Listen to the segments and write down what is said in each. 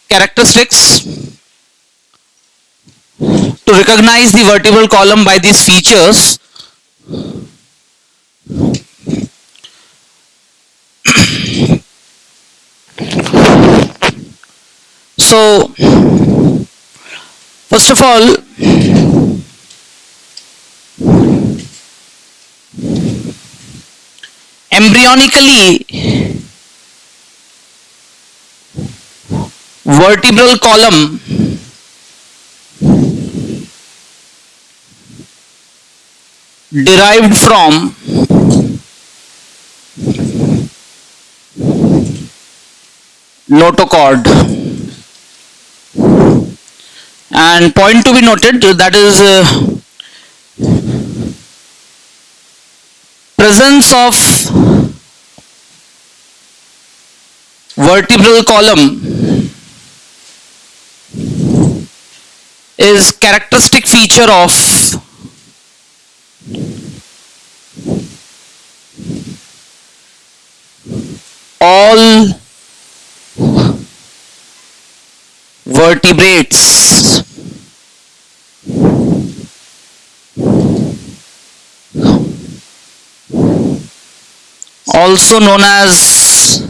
characteristics to recognize the vertebral column by these features. So first of all, embryonically vertebral column derived from notochord, and point to be noted, that is presence of vertebral column is characteristic feature of all vertebrates. Also known as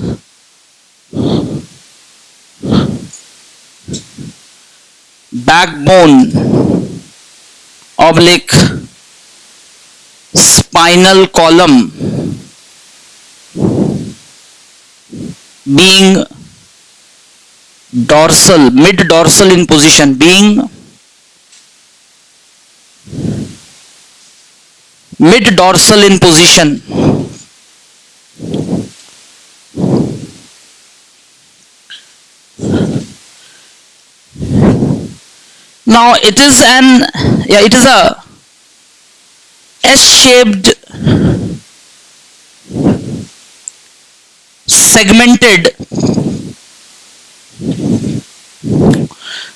backbone oblique spinal column, being dorsal, mid dorsal in position, being mid dorsal in position. Now it is a S-shaped segmented.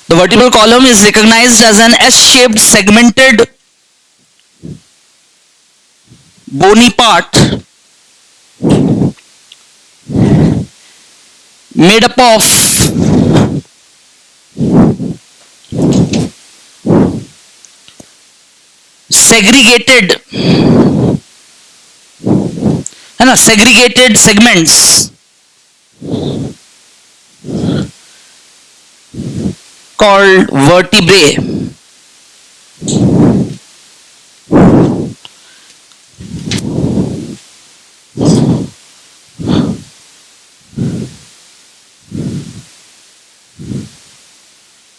The vertebral column is recognized as an S-shaped segmented bony part made up of segregated segments called vertebrae.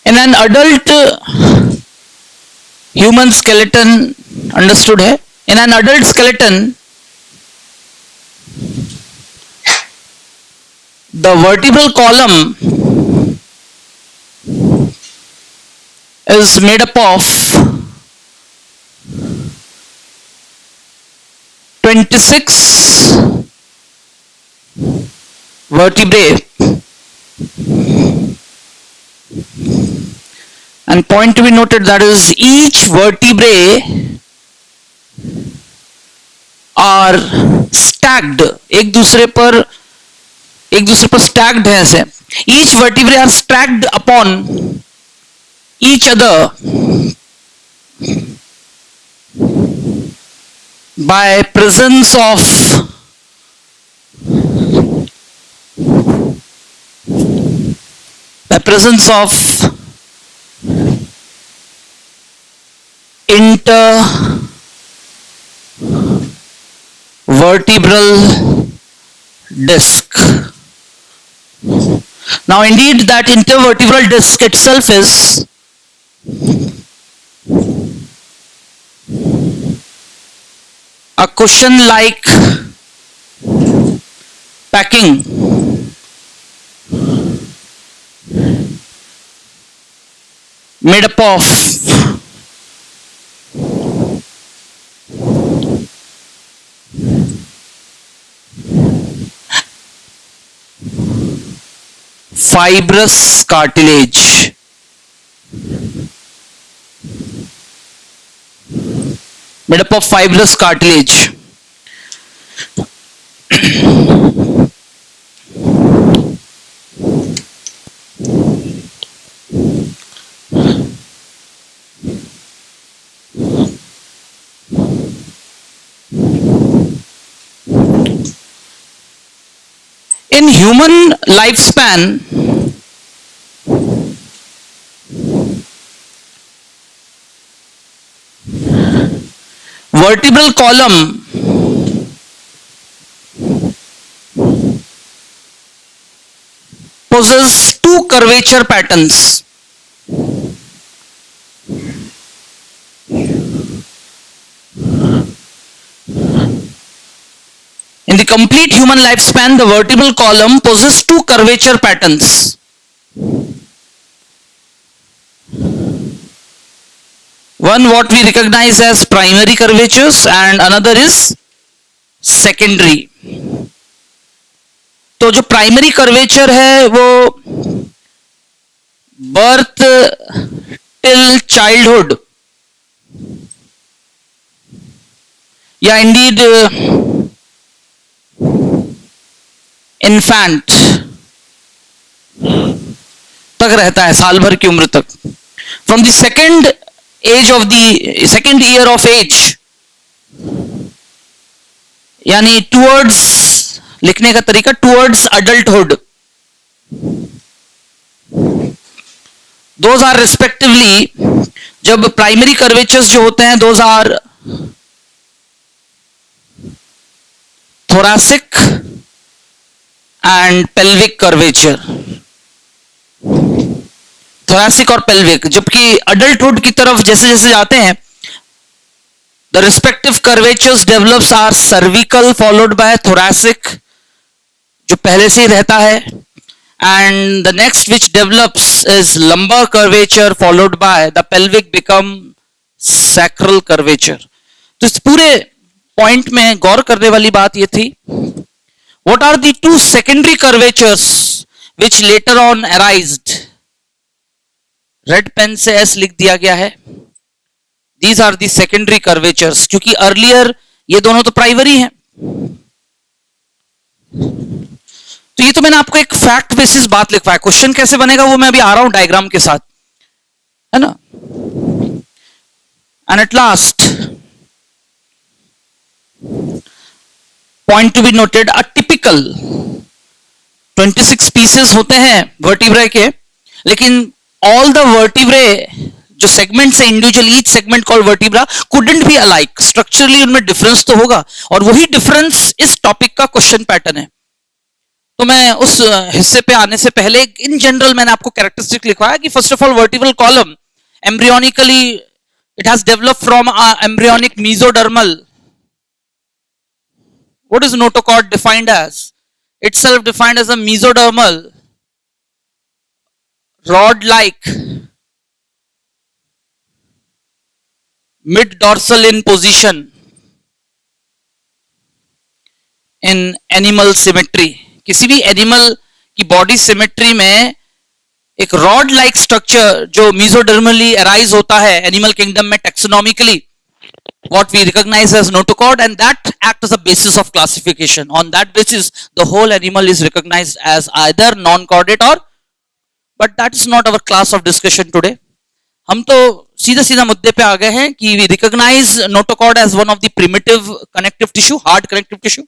In an adult human skeleton, understood है, in an adult skeleton the vertebral column is made up of 26 vertebrae, and point to be noted, that is each vertebrae are stacked, एक दूसरे पर stacked है ऐसे. Each vertebrae are stacked upon each other by presence of intervertebral disc. Now indeed that intervertebral disc itself is a cushion-like packing made up of fibrous cartilage. Made up of fibrous cartilage. human lifespan vertebral column possess two curvature patterns. In the complete human lifespan, the vertebral column possesses two curvature patterns. One what we recognize as primary curvatures and another is secondary. तो जो primary curvature है वो birth till childhood या indeed infant तक रहता है, साल भर की उम्र तक. From the second age of the second year of age, यानी टुवर्ड्स, लिखने का तरीका towards adulthood, those are respectively, जब प्राइमरी कर्वेचर्स जो होते हैं those are thoracic and pelvic curvature, thoracic और पेल्विक. जबकि अडल्टहुड की तरफ जैसे जैसे जाते हैं, the respective curvatures develops are cervical followed by thoracic, जो पहले से ही रहता है, and the next which develops is lumbar curvature followed by the pelvic become sacral curvature. तो इस पूरे पॉइंट में गौर करने वाली बात यह थी, what are the two secondary curvatures which later on arised? Red pen से एस लिख दिया गया है. These are the secondary curvatures, क्योंकि अर्लियर ये दोनों तो प्राइमरी हैं. तो ये तो मैंने आपको एक फैक्ट बेसिस बात लिखवाया. क्वेश्चन कैसे बनेगा वो मैं अभी आ रहा हूं डायग्राम के साथ, है ना. And at last, point to be noted, a typical 26 pieces होते हैं वर्टिब्रे के, लेकिन ऑल द वर्टिब्रे जो सेगमेंट्स है individual, each segment called vertebra couldn't B alike. Structurally उनमें डिफरेंस तो होगा, और वही डिफरेंस इस टॉपिक का क्वेश्चन पैटर्न है. तो मैं उस हिस्से पे आने से पहले इन जनरल मैंने आपको कैरेक्टरिस्टिक लिखवाया कि first of all vertebral column embryonically it has developed from embryonic mesodermal. What is notochord defined as? Itself defined as a mesodermal rod-like mid-dorsal in position in animal symmetry. किसी भी animal की body symmetry में एक rod like structure जो mesodermally arise होता है animal kingdom में taxonomically, what we recognize as notochord, and that act as a basis of classification. On that basis the whole animal is recognized as either non-chordate or, but that is not our class of discussion today. हम तो सीधा सीधा मुद्दे पे आ गए हैं कि we recognize notochord as one of the primitive connective tissue, hard connective tissue,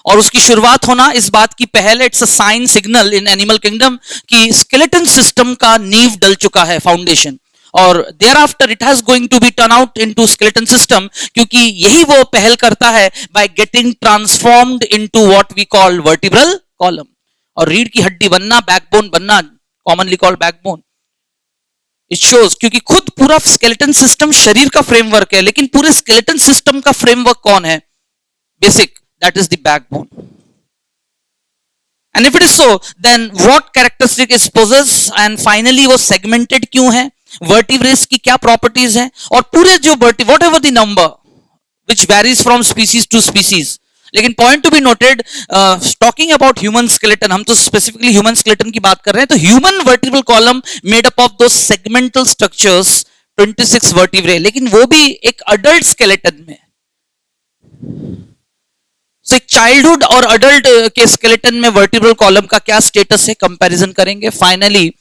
और उसकी शुरुआत होना इस बात की पहल है, it's a sign signal in animal kingdom कि स्केलेटन सिस्टम का नींव डल चुका है, फाउंडेशन, और there after it has going to be turn out into skeleton system, क्योंकि यही वो पहल करता है by getting transformed into what we call vertebral column. और रीढ़ की हड्डी बनना, बैकबोन बनना, commonly called backbone. It shows, क्योंकि खुद पूरा स्केलेटन सिस्टम शरीर का फ्रेमवर्क है, लेकिन पूरे स्केलेटन सिस्टम का फ्रेमवर्क कौन है? Basic, that is the backbone. And if it is so, then what characteristic is possess, and finally वो सेगमेंटेड क्यों है, वर्टिब्रेस की क्या प्रॉपर्टीज हैं, और पूरे जो whatever the number which varies from species to species. लेकिन point to be noted, talking about human skeleton, हम तो स्पेसिफिकली ह्यूमन स्केलेटन की बात कर रहे हैं, तो human vertebral column made up of दो सेगमेंटल स्ट्रक्चर्स 26 वर्टिब्रे, लेकिन वो भी एक अडल्ट स्केलेटन में. सो एक चाइल्डहुड और अडल्ट के स्केलेटन में वर्टिब्रल कॉलम का क्या स्टेटस है, कंपैरिजन करेंगे. Finally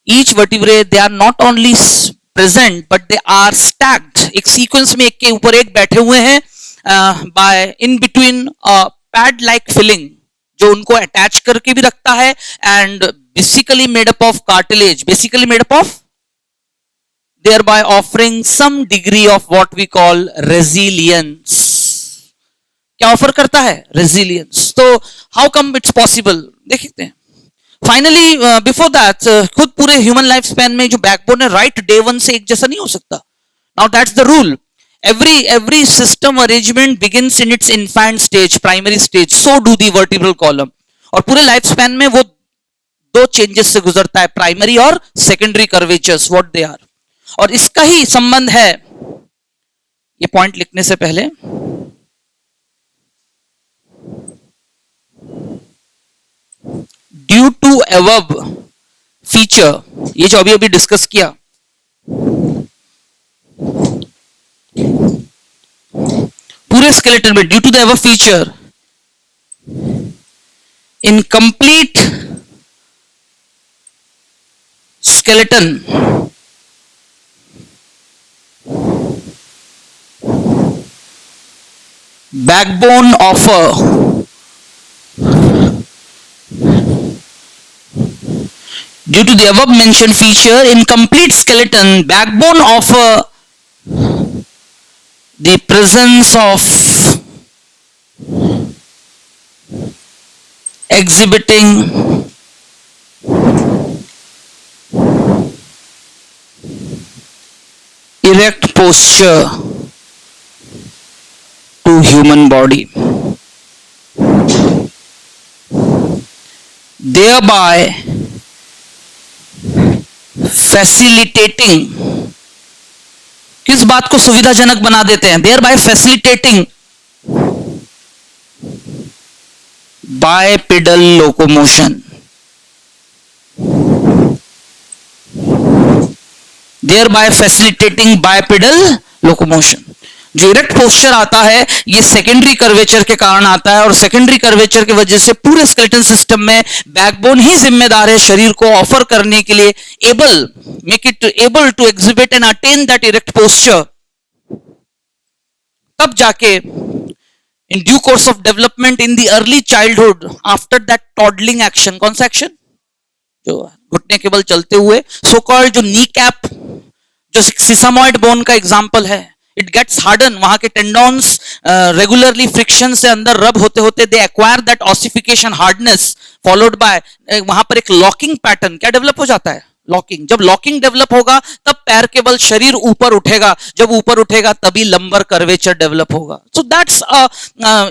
each vertebrae, they are not only present but they are stacked, एक सीक्वेंस में एक के ऊपर एक बैठे हुए हैं, by in between a pad like filling, जो उनको अटैच करके भी रखता है, and basically made up of cartilage, basically made up of, thereby offering some degree of what we call resilience. क्या ऑफर करता है? रेजिलियंस. तो हाउ कम इट्स पॉसिबल देखते हैं. फाइनली बिफोर दैट, खुद पूरे ह्यूमन लाइफ स्पैन में जो बैकबोन है राइट डे वन से एक जैसा नहीं हो सकता. Now that's the rule. every system arrangement begins in its infant stage, primary stage. So do the vertebral column. और पूरे लाइफ स्पैन में वो दो चेंजेस से गुजरता है, प्राइमरी और secondary curvatures, what they are. और इसका ही संबंध है, ये पॉइंट लिखने से पहले ड्यू टू अबव फीचर, ये जो अभी अभी डिस्कस किया, पूरे स्केलेटन में due to the above feature in complete skeleton backbone of a due to the above mentioned feature in complete skeleton backbone of the presence of exhibiting erect posture to human body, thereby facilitating, किस बात को सुविधाजनक बना देते हैं? thereby facilitating bipedal locomotion, thereby facilitating bipedal locomotion. जो erect posture आता है ये सेकेंडरी कर्वेचर के कारण आता है, और सेकेंडरी कर्वेचर की वजह से पूरे स्केलेटन सिस्टम में बैकबोन ही जिम्मेदार है शरीर को ऑफर करने के लिए, make it able to exhibit and attain that erect posture. तब जाके in due course of development in the early childhood after that toddling action, कौन सा एक्शन? जो घुटने के बल चलते हुए, सो कॉल्ड जो नी कैप, जो सिसामॉइड बोन का एग्जांपल है, इट गेट्स हार्डन. वहां के टेंडॉन्स रेगुलरली फ्रिक्शन से अंदर रब होते होते they acquire that ossification hardness, followed by वहां पर एक लॉकिंग पैटर्न क्या डेवलप हो जाता है? लॉकिंग. जब लॉकिंग डेवलप होगा तब पैर के बल शरीर ऊपर उठेगा, जब ऊपर उठेगा तभी लंबर कर्वेचर डेवलप होगा. So that's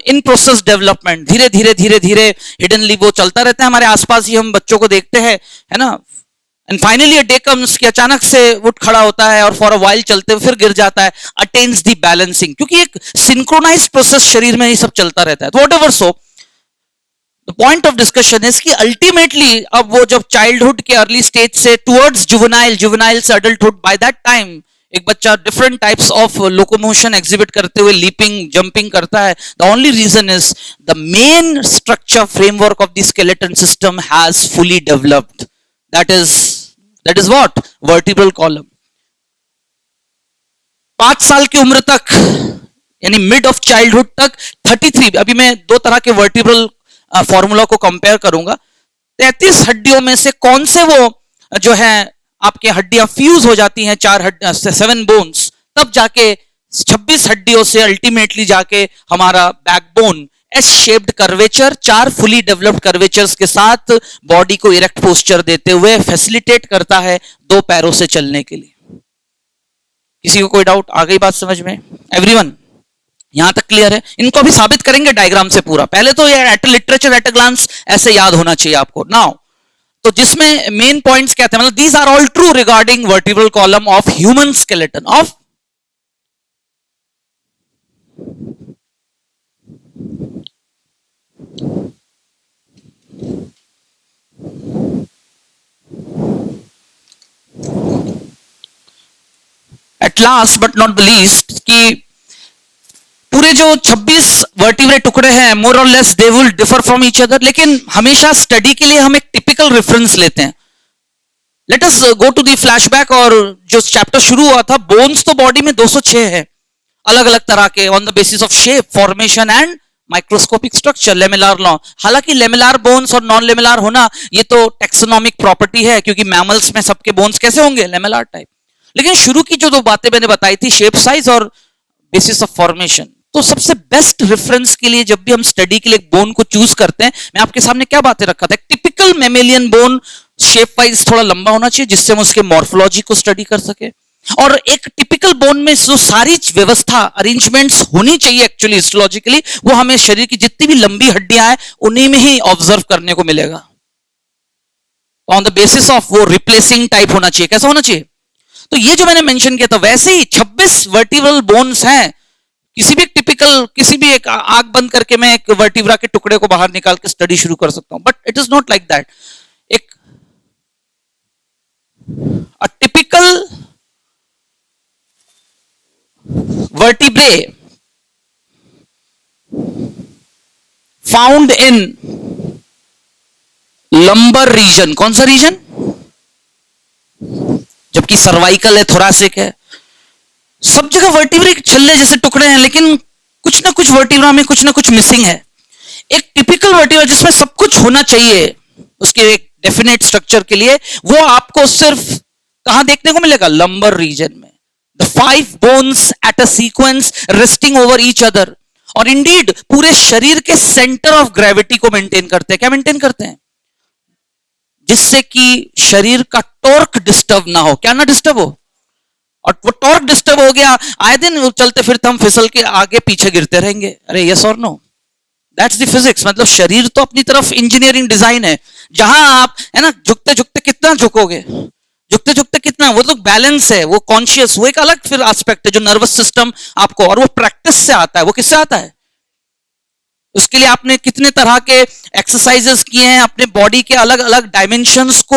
in process development. धीरे धीरे धीरे धीरे हिडनली वो चलता रहता है, हमारे आसपास ही हम बच्चों को देखते हैं, है ना. एंड फाइनली डे कम्स कि अचानक से उठ खड़ा होता है और फॉर अ वाइल चलते हुए फिर गिर जाता है, अटेन्स द बैलेंसिंग, क्योंकि एक सिंक्रोनाइज्ड प्रोसेस शरीर में ये सब चलता रहता है. Whatever so the point of discussion is कि अल्टीमेटली अब वो जब चाइल्डहुड के अर्ली स्टेज से टुवर्ड्स जुवेनाइल से अडल्टहुड, बाय दैट टाइम एक बच्चा different types of locomotion exhibit करते हुए लीपिंग जंपिंग करता है. The only reason is the main structure framework of the skeleton system has fully developed. That is what? Vertebral column. 5 साल की उम्र तक यानी मिड ऑफ चाइल्डहुड तक 33, अभी मैं दो तरह के वर्टिब्रल फॉर्मूला को कंपेयर करूंगा. 33 हड्डियों में से कौन से वो जो है आपके हड्डियां फ्यूज हो जाती हैं, 7 बोन्स, तब जाके 26 हड्डियों से अल्टीमेटली जाके हमारा backbone S shaped curvature, 4 fully developed curvatures के साथ बॉडी को इरेक्ट पोस्चर देते हुए फैसिलिटेट करता है 2 पैरों से चलने के लिए. किसी को कोई डाउट? आ गई बात समझ में? एवरीवन यहां तक क्लियर है? इनको अभी साबित करेंगे डायग्राम से पूरा. पहले तो ये at literature at a glance ऐसे याद होना चाहिए आपको. नाउ तो जिसमें मेन पॉइंट्स क्या थे, मतलब these are all true regarding vertebral column of human skeleton of at last but not the least कि पूरे जो 26 वर्टिब्रे टुकड़े हैं मोर और less they will differ from each other, लेकिन हमेशा स्टडी के लिए हम एक टिपिकल रेफरेंस लेते हैं. Let us go to the flashback. और जो चैप्टर शुरू हुआ था, बोन्स तो बॉडी में 206 है अलग अलग तरह के, on the basis of shape, formation and microscopic structure, lamellar law. हालांकि लेमेलार बोन्स और नॉन लेमेलार होना ये तो टेक्सोनॉमिक प्रॉपर्टी है, क्योंकि मैमल्स में सबके बोन्स कैसे होंगे, लेमेलार टाइप। लेकिन शुरू की जो दो बातें मैंने बताई थी, शेप साइज और बेसिस ऑफ फॉर्मेशन, तो सबसे बेस्ट रेफरेंस के लिए जब भी हम स्टडी के लिए एक बोन को चूज करते हैं, मैं आपके सामने क्या बातें रखा था, typical mammalian bone shape wise थोड़ा लंबा होना चाहिए जिससे हम उसके मॉर्फोलॉजी को स्टडी कर सके, और एक टिपिकल बोन में जो सारी व्यवस्था अरेंजमेंट्स होनी चाहिए एक्चुअली हिस्टोलॉजिकली, वो हमें शरीर की जितनी भी लंबी हड्डियां हैं उन्हीं में ही ऑब्जर्व करने को मिलेगा। ऑन द बेसिस ऑफ वो रिप्लेसिंग टाइप होना चाहिए। कैसा होना चाहिए? तो ये जो मैंने मेंशन किया था, वैसे ही 26 वर्टिब्रल बोन्स हैं। किसी भी एक टिपिकल, किसी भी एक आंख बंद करके मैं एक वर्टिब्रा के टुकड़े को बाहर निकाल के स्टडी शुरू कर सकता हूं, but it is not like that. एक typical vertebrae found in lumbar region, कौन सा रीजन? जबकि सर्वाइकल है, थोरासिक है, सब जगह वर्टिब्रे छल्ले जैसे टुकड़े हैं, लेकिन कुछ ना कुछ वर्टिब्रा में कुछ ना कुछ मिसिंग है। एक टिपिकल वर्टिब्रा जिसमें सब कुछ होना चाहिए उसके एक डेफिनेट स्ट्रक्चर के लिए, वो आपको सिर्फ कहां देखने को मिलेगा? लंबर रीजन में। The 5 bones at a sequence resting over each other, और इंडीड पूरे शरीर के सेंटर ऑफ ग्रेविटी को मेंटेन करते हैं। क्या मेंटेन करते हैं? जिससे कि शरीर का टॉर्क डिस्टर्ब ना हो। क्या ना डिस्टर्ब हो? और वो टॉर्क डिस्टर्ब हो गया, आए दिन चलते फिरते हम फिसल के आगे पीछे गिरते रहेंगे। अरे यस और नो? That's the physics. मतलब शरीर तो अपनी तरफ इंजीनियरिंग डिजाइन है, जहां आप है ना झुकते झुकते कितना झुकोगे, झुकते झुकते कितना, वो तो बैलेंस है, वो कॉन्शियस, वो एक अलग फिर एस्पेक्ट है जो नर्वस सिस्टम आपको, और वो प्रैक्टिस से आता है। वो किससे आता है? उसके लिए आपने कितने तरह के एक्सरसाइजेस किए हैं, अपने बॉडी के अलग अलग डायमेंशंस को,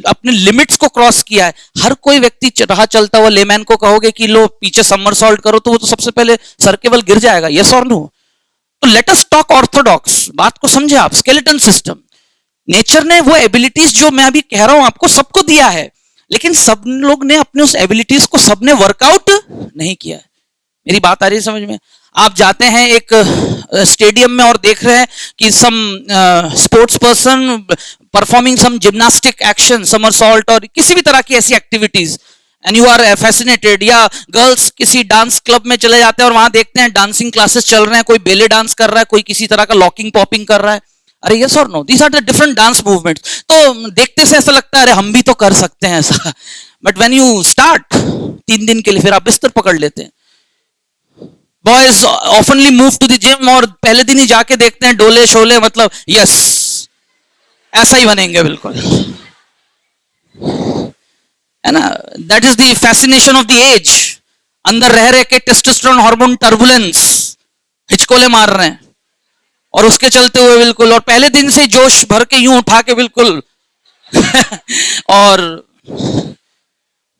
अपने लिमिट्स को क्रॉस किया है। हर कोई व्यक्ति राह चलता हुआ लेमैन को कहोगे कि लो पीछे समरसॉल्ट करो, तो वो तो सबसे पहले सर केवल गिर जाएगा। यस और नो? तो लेट अस टॉक ऑर्थोडॉक्स। बात को समझे आप, स्केलेटन सिस्टम। नेचर ने वो एबिलिटीज जो मैं अभी कह रहा हूं आपको सबको दिया है, लेकिन सब लोग ने अपने उस एबिलिटीज को सबने वर्कआउट नहीं किया है। मेरी बात आ रही है समझ में? आप जाते हैं एक स्टेडियम में और देख रहे हैं कि some sports person performing some gymnastic action, somersault और किसी भी तरह की ऐसी activities, and you are fascinated. या गर्ल्स किसी डांस क्लब में चले जाते हैं और वहां देखते हैं डांसिंग क्लासेस चल रहे हैं, कोई बेले डांस कर रहा है, कोई किसी तरह का लॉकिंग पॉपिंग कर रहा है। अरे यस और no? These are the different dance movements. तो देखते से ऐसा लगता है अरे हम भी तो कर सकते हैं ऐसा, बट व्हेन यू स्टार्ट 3 दिन के लिए, फिर आप बिस्तर पकड़ लेते हैं। Boys oftenly move to the gym और पहले दिन ही जाके देखते हैं डोले शोले, मतलब यस ऐसा ही बनेंगे बिल्कुल, है ना? That is the fascination of the age. अंदर रह रहे के टेस्टोस्टेरोन हार्मोन टर्बुलेंस हिचकोले मार रहे हैं, और उसके चलते हुए बिल्कुल, और पहले दिन से जोश भर के यूं उठा के बिल्कुल और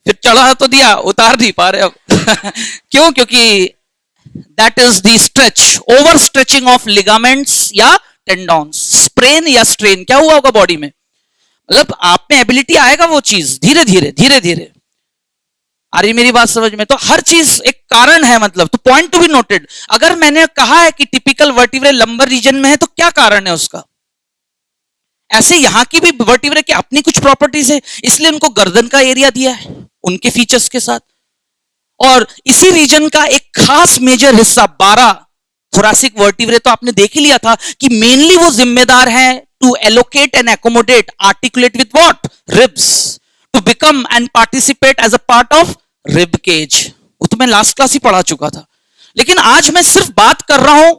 फिर चढ़ा तो दिया, उतार नहीं पा रहे अब क्यों? क्योंकि that is the stretch, over stretching of ligaments या टेंडॉन्स, स्प्रेन या स्ट्रेन क्या हुआ होगा बॉडी में। मतलब आप में एबिलिटी आएगा वो चीज धीरे धीरे धीरे धीरे। आ रही मेरी बात समझ में? तो हर चीज एक कारण है, मतलब तो पॉइंट टू बी नोटेड। अगर मैंने कहा है कि टिपिकल वर्टिब्रे लंबर रीजन में है, तो क्या कारण है उसका? ऐसे यहां की भी वर्टिब्रे की अपनी कुछ प्रॉपर्टीज है, इसलिए उनको गर्दन का एरिया दिया है उनके फीचर्स के साथ। और इसी रीजन का एक खास मेजर हिस्सा 12 थोरासिक वर्टिब्रे तो आपने देख ही लिया था कि मेनली वो जिम्मेदार हैं to allocate and accommodate articulate with what? Ribs, to become and participate as a part of rib cage. वो तो मैं लास्ट क्लास ही पढ़ा चुका था, लेकिन आज मैं सिर्फ बात कर रहा हूं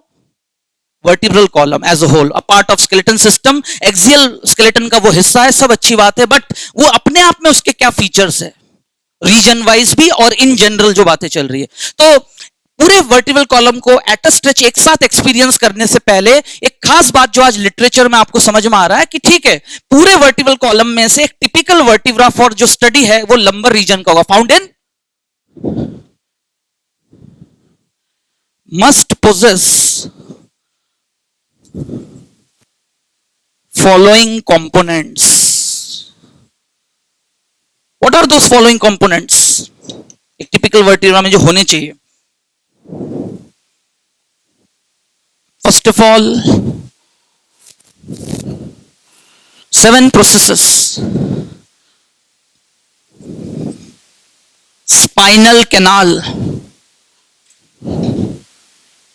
vertebral column as a whole, a part of skeleton system. Axial skeleton का वो हिस्सा है, सब अच्छी बात है, बट वो अपने आप में उसके क्या फीचर्स है रीजन वाइज भी और इन जनरल जो बातें चल रही है। तो पूरे वर्टिब्रल कॉलम को एट अ स्ट्रेच एक साथ एक्सपीरियंस करने से पहले एक खास बात जो आज लिटरेचर में आपको समझ में आ रहा है कि ठीक है, पूरे वर्टिब्रल कॉलम में से एक टिपिकल वर्टिब्रा फॉर जो स्टडी है वो लंबर रीजन का होगा, found in must possess following components. What are those following components? एक टिपिकल वर्टिब्रा में जो होने चाहिए। First of all, 7 processes. Spinal canal,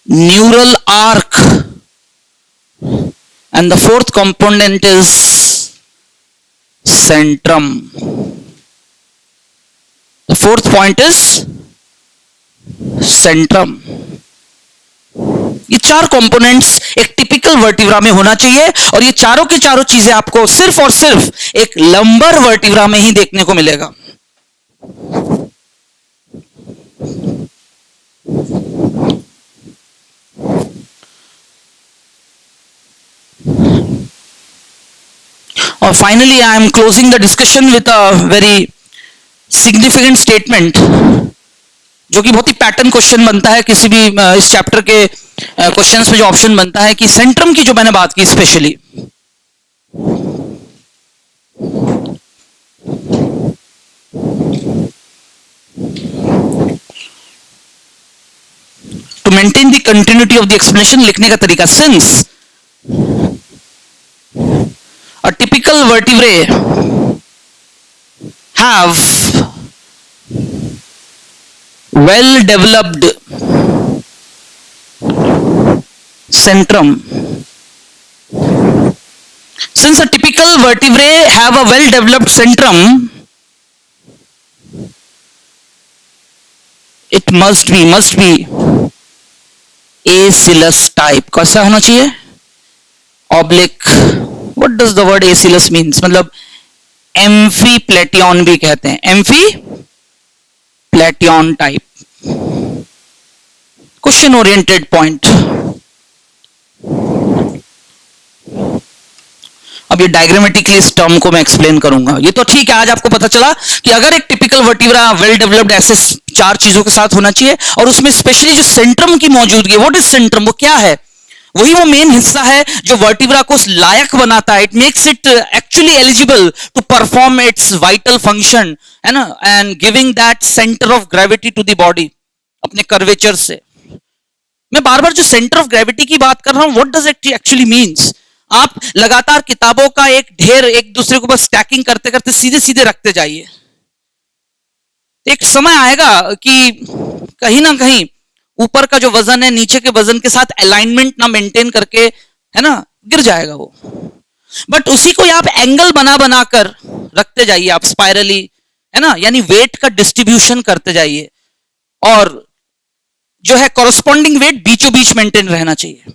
neural arc, and the fourth component is centrum. The fourth point is centrum. ये 4 components एक typical vertebra में होना चाहिए और ये चारों की चारों चीजें आपको सिर्फ और सिर्फ एक लंबर वर्टिब्रा में ही देखने को मिलेगा. और finally I am closing the discussion with a very significant statement, जो कि बहुत ही पैटर्न क्वेश्चन बनता है किसी भी इस चैप्टर के क्वेश्चंस में. जो ऑप्शन बनता है कि सेंट्रम की जो मैंने बात की specially, to maintain the continuity of the explanation, लिखने का तरीका, since a typical vertebrae have well developed centrum. Since a typical vertebrae have a well developed centrum, it must be acillus type. कैसा होना चाहिए? Oblique. What does the word acillus means? मतलब एम्फीप्लेटियन भी कहते हैं, एम्फीप्लेटियन टाइप. Question oriented point. अब ये diagrammatically इस टर्म को मैं एक्सप्लेन करूंगा. ये तो ठीक है, आज आपको पता चला कि अगर एक टिपिकल वर्टिब्रा वेल डेवलप्ड ऐसे 4 चीजों के साथ होना चाहिए और उसमें स्पेशली जो सेंट्रम की मौजूदगी. What is Centrum? वो क्या है? वही वो मेन हिस्सा है जो वर्टिब्रा को लायक बनाता है. It makes it actually eligible to perform its vital function, है ना, and giving that centre of gravity to the body अपने कर्वेचर से. मैं बार बार जो सेंटर ऑफ ग्रेविटी की बात कर रहा हूं, what does it actually means? आप लगातार किताबों का एक ढेर एक दूसरे को बस स्टैकिंग करते करते सीधे सीधे रखते जाइए. एक समय आएगा कि कहीं ना कहीं ऊपर का जो वजन है नीचे के वजन के साथ अलाइनमेंट ना मेंटेन करके, है ना, गिर जाएगा वो. बट उसी को आप एंगल बना बना कर रखते जाइए, आप स्पाइरली, है ना, यानी वेट का डिस्ट्रीब्यूशन करते जाइए और जो है कॉरस्पॉन्डिंग वेट बीचों बीच मेंटेन रहना चाहिए.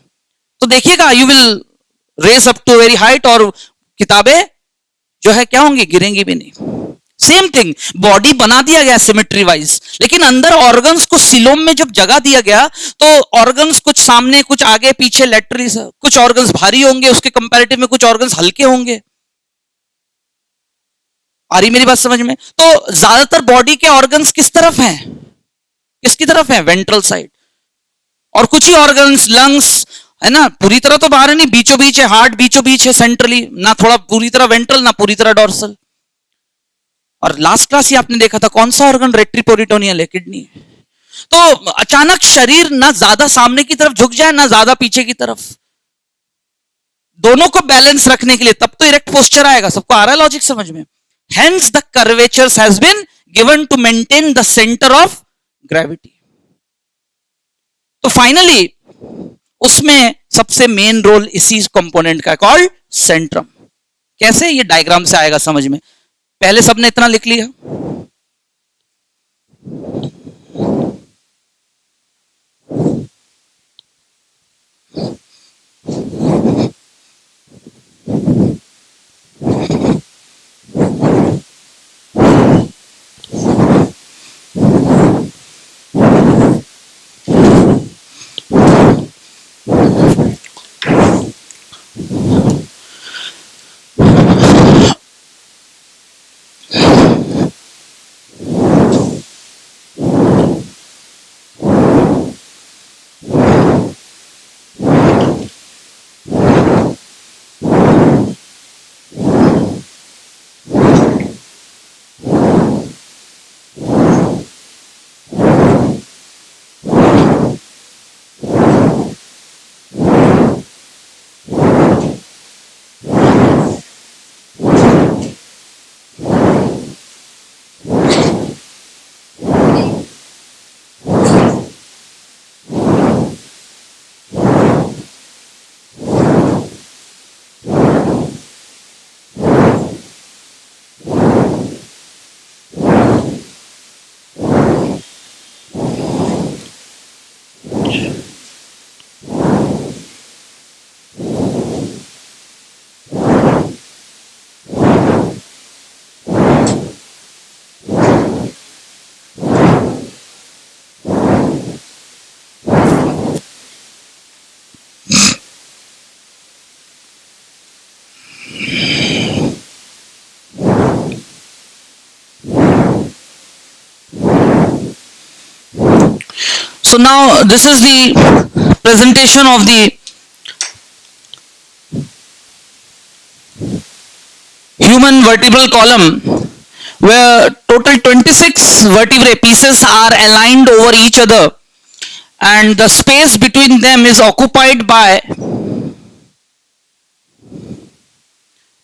तो देखिएगा you will raise up to very height और किताबें जो है क्या होंगी, गिरेंगी भी नहीं. सेम थिंग, बॉडी बना दिया गया सिमेट्री वाइज, लेकिन अंदर ऑर्गन्स को सिलोम में जब जगह दिया गया तो ऑर्गन्स कुछ सामने कुछ आगे पीछे लेटरली, कुछ ऑर्गन्स भारी होंगे उसके कंपैरेटिव में, कुछ ऑर्गन्स हल्के होंगे. आ रही मेरी बात समझ में? तो ज्यादातर बॉडी के ऑर्गन्स किस तरफ हैं? किसकी तरफ है? Ventral side. और कुछ ही ऑर्गन्स, लंग्स, है ना, पूरी तरह तो बाहर है नहीं, बीचों बीच है. हार्ट बीचों बीच है सेंट्रली, ना थोड़ा पूरी तरह वेंट्रल ना पूरी तरह डॉर्सल. और लास्ट क्लास ही आपने देखा था कौन सा ऑर्गन रेट्रीपोरिटोनियल है, किडनी. तो अचानक शरीर ना ज्यादा सामने की तरफ झुक जाए ना ज्यादा पीछे की तरफ, दोनों को बैलेंस रखने के लिए तब तो इरेक्ट पोस्चर आएगा. सबको आ रहा है लॉजिक समझ में? Hence the curvatures has been given to maintain the centre of gravity. तो फाइनली उसमें सबसे मेन रोल इसी कंपोनेंट का कॉल्ड सेंट्रम. कैसे? ये डायग्राम से आएगा समझ में. पहले सबने इतना लिख लिया. So now this is the presentation of the human vertebral column, where total 26 vertebrae pieces are aligned over each other, and the space between them is occupied by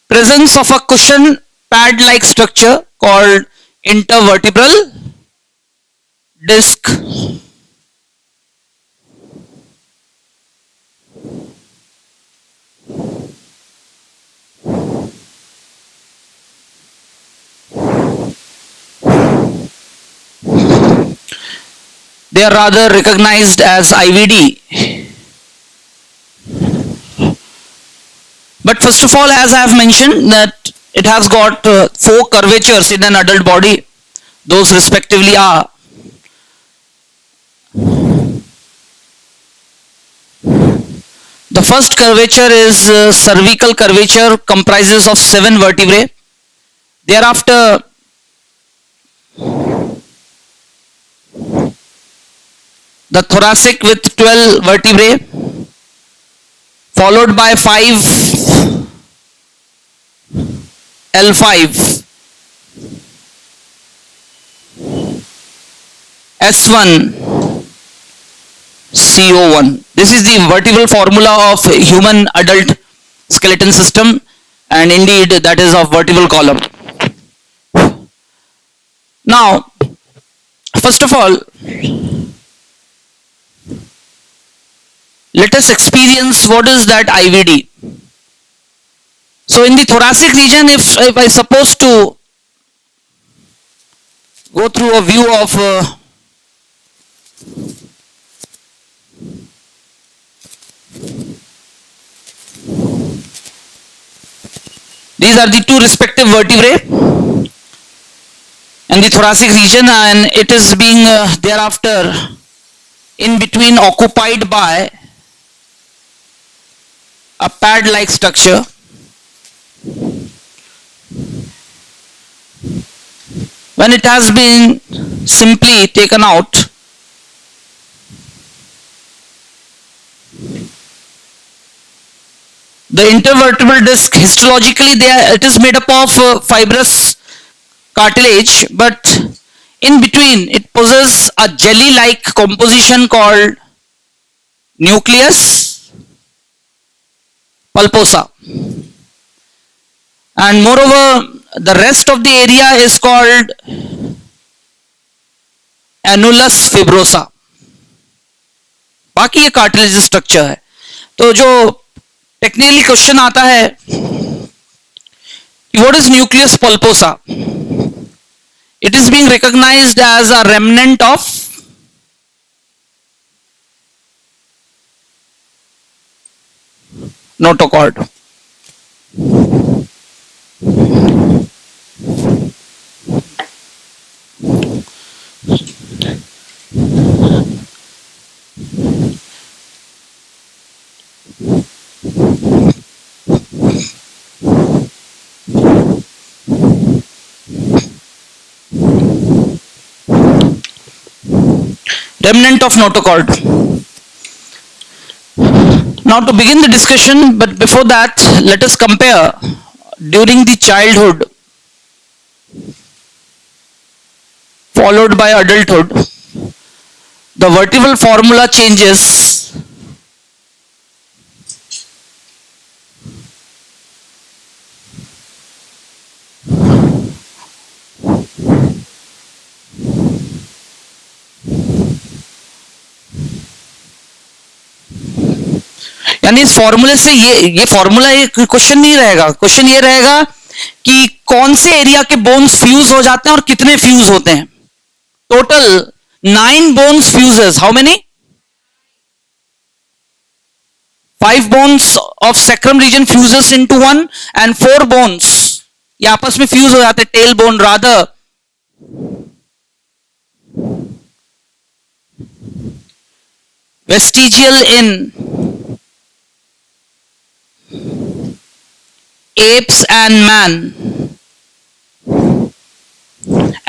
presence of a cushion pad like structure called intervertebral disc. They are rather recognized as IVD. But first of all, as I have mentioned, that it has got 4 curvatures in an adult body. Those respectively are the first curvature is cervical curvature, comprises of 7 vertebrae. Thereafter, the thoracic with 12 vertebrae, followed by 5 L5, S1, CO1. This is the vertebral formula of human adult skeleton system, and indeed that is of vertebral column. Now, first of all, let us experience what is that IVD. So in the thoracic region, if I suppose to go through a view of these are the 2 respective vertebrae in the thoracic region, and it is being thereafter in between occupied by a pad like structure. When it has been simply taken out, the intervertebral disc, histologically it is made up of fibrous cartilage, but in between it possesses a jelly like composition called nucleus pulposa, and moreover the rest of the area is called annulus fibrosa. बाकी ये cartilage structure है. तो जो technically question आता है, what is nucleus pulposa? It is being recognized as a remnant of notochord. Remnant of notochord. Now to begin the discussion, but before that, let us compare during the childhood followed by adulthood, the vertebral formula changes यानी इस फॉर्मूले से ये formula एक question नहीं रहेगा. Question ये रहेगा कि कौन से एरिया के बोन्स फ्यूज हो जाते हैं और कितने फ्यूज होते हैं. Total 9 bones fuses. How many? 5 bones of sacrum region fuses into one, and 4 bones ये आपस में फ्यूज हो जाते हैं. Tail bone rather vestigial in apes and man,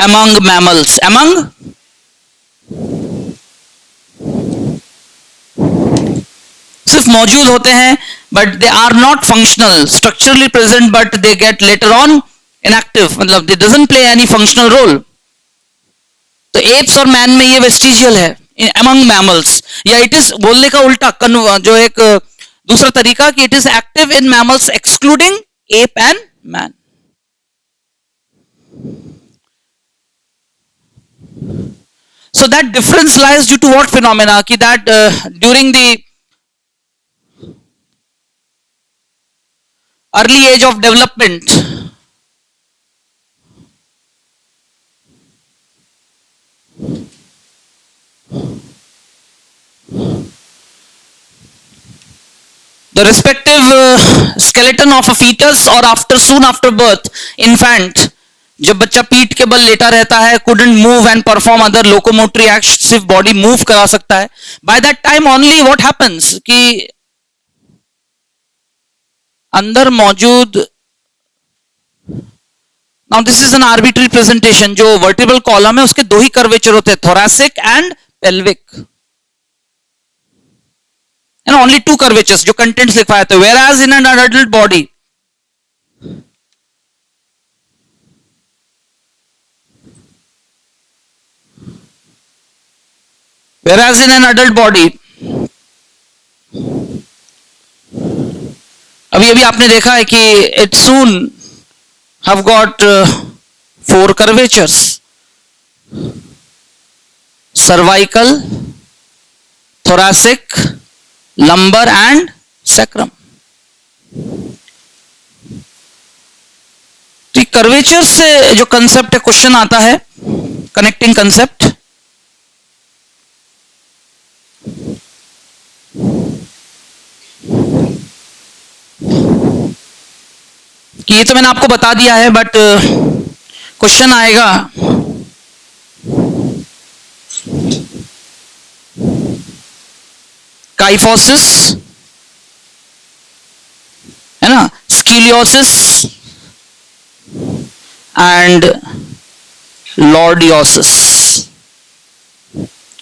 among mammals. Among मौजूद होते हैं but they are not functional, structurally present but they get later on inactive, मतलब they doesn't play any functional role. तो apes और man में ये vestigial है among mammals, या इट इज बोलने का उल्टा जो एक दूसरा तरीका कि it is active in mammals excluding ape and man. So that difference lies due to what phenomena? Ki that during the early age of development, the respective skeleton of a fetus or soon after birth infant, जब बच्चा पीठ के बल लेटा रहता है, couldn't move and perform other locomotory acts, सिर्फ body move करा सकता है। by that time only what happens कि अंदर मौजूद, now this is an arbitrary presentation, जो vertebral column है उसके दो ही कर्वेचर होते हैं, thoracic and pelvic, and only two curvatures जो contents लिखवाए थे, whereas in an adult body अभी अभी आपने देखा है कि it soon have got four curvatures, cervical, thoracic, lumbar and sacrum। तो कर्वेचर से जो कंसेप्ट है, क्वेश्चन आता है कनेक्टिंग कंसेप्ट, कि ये तो मैंने आपको बता दिया है बट क्वेश्चन आएगा काइफोसिस है ना, scoliosis and lordosis.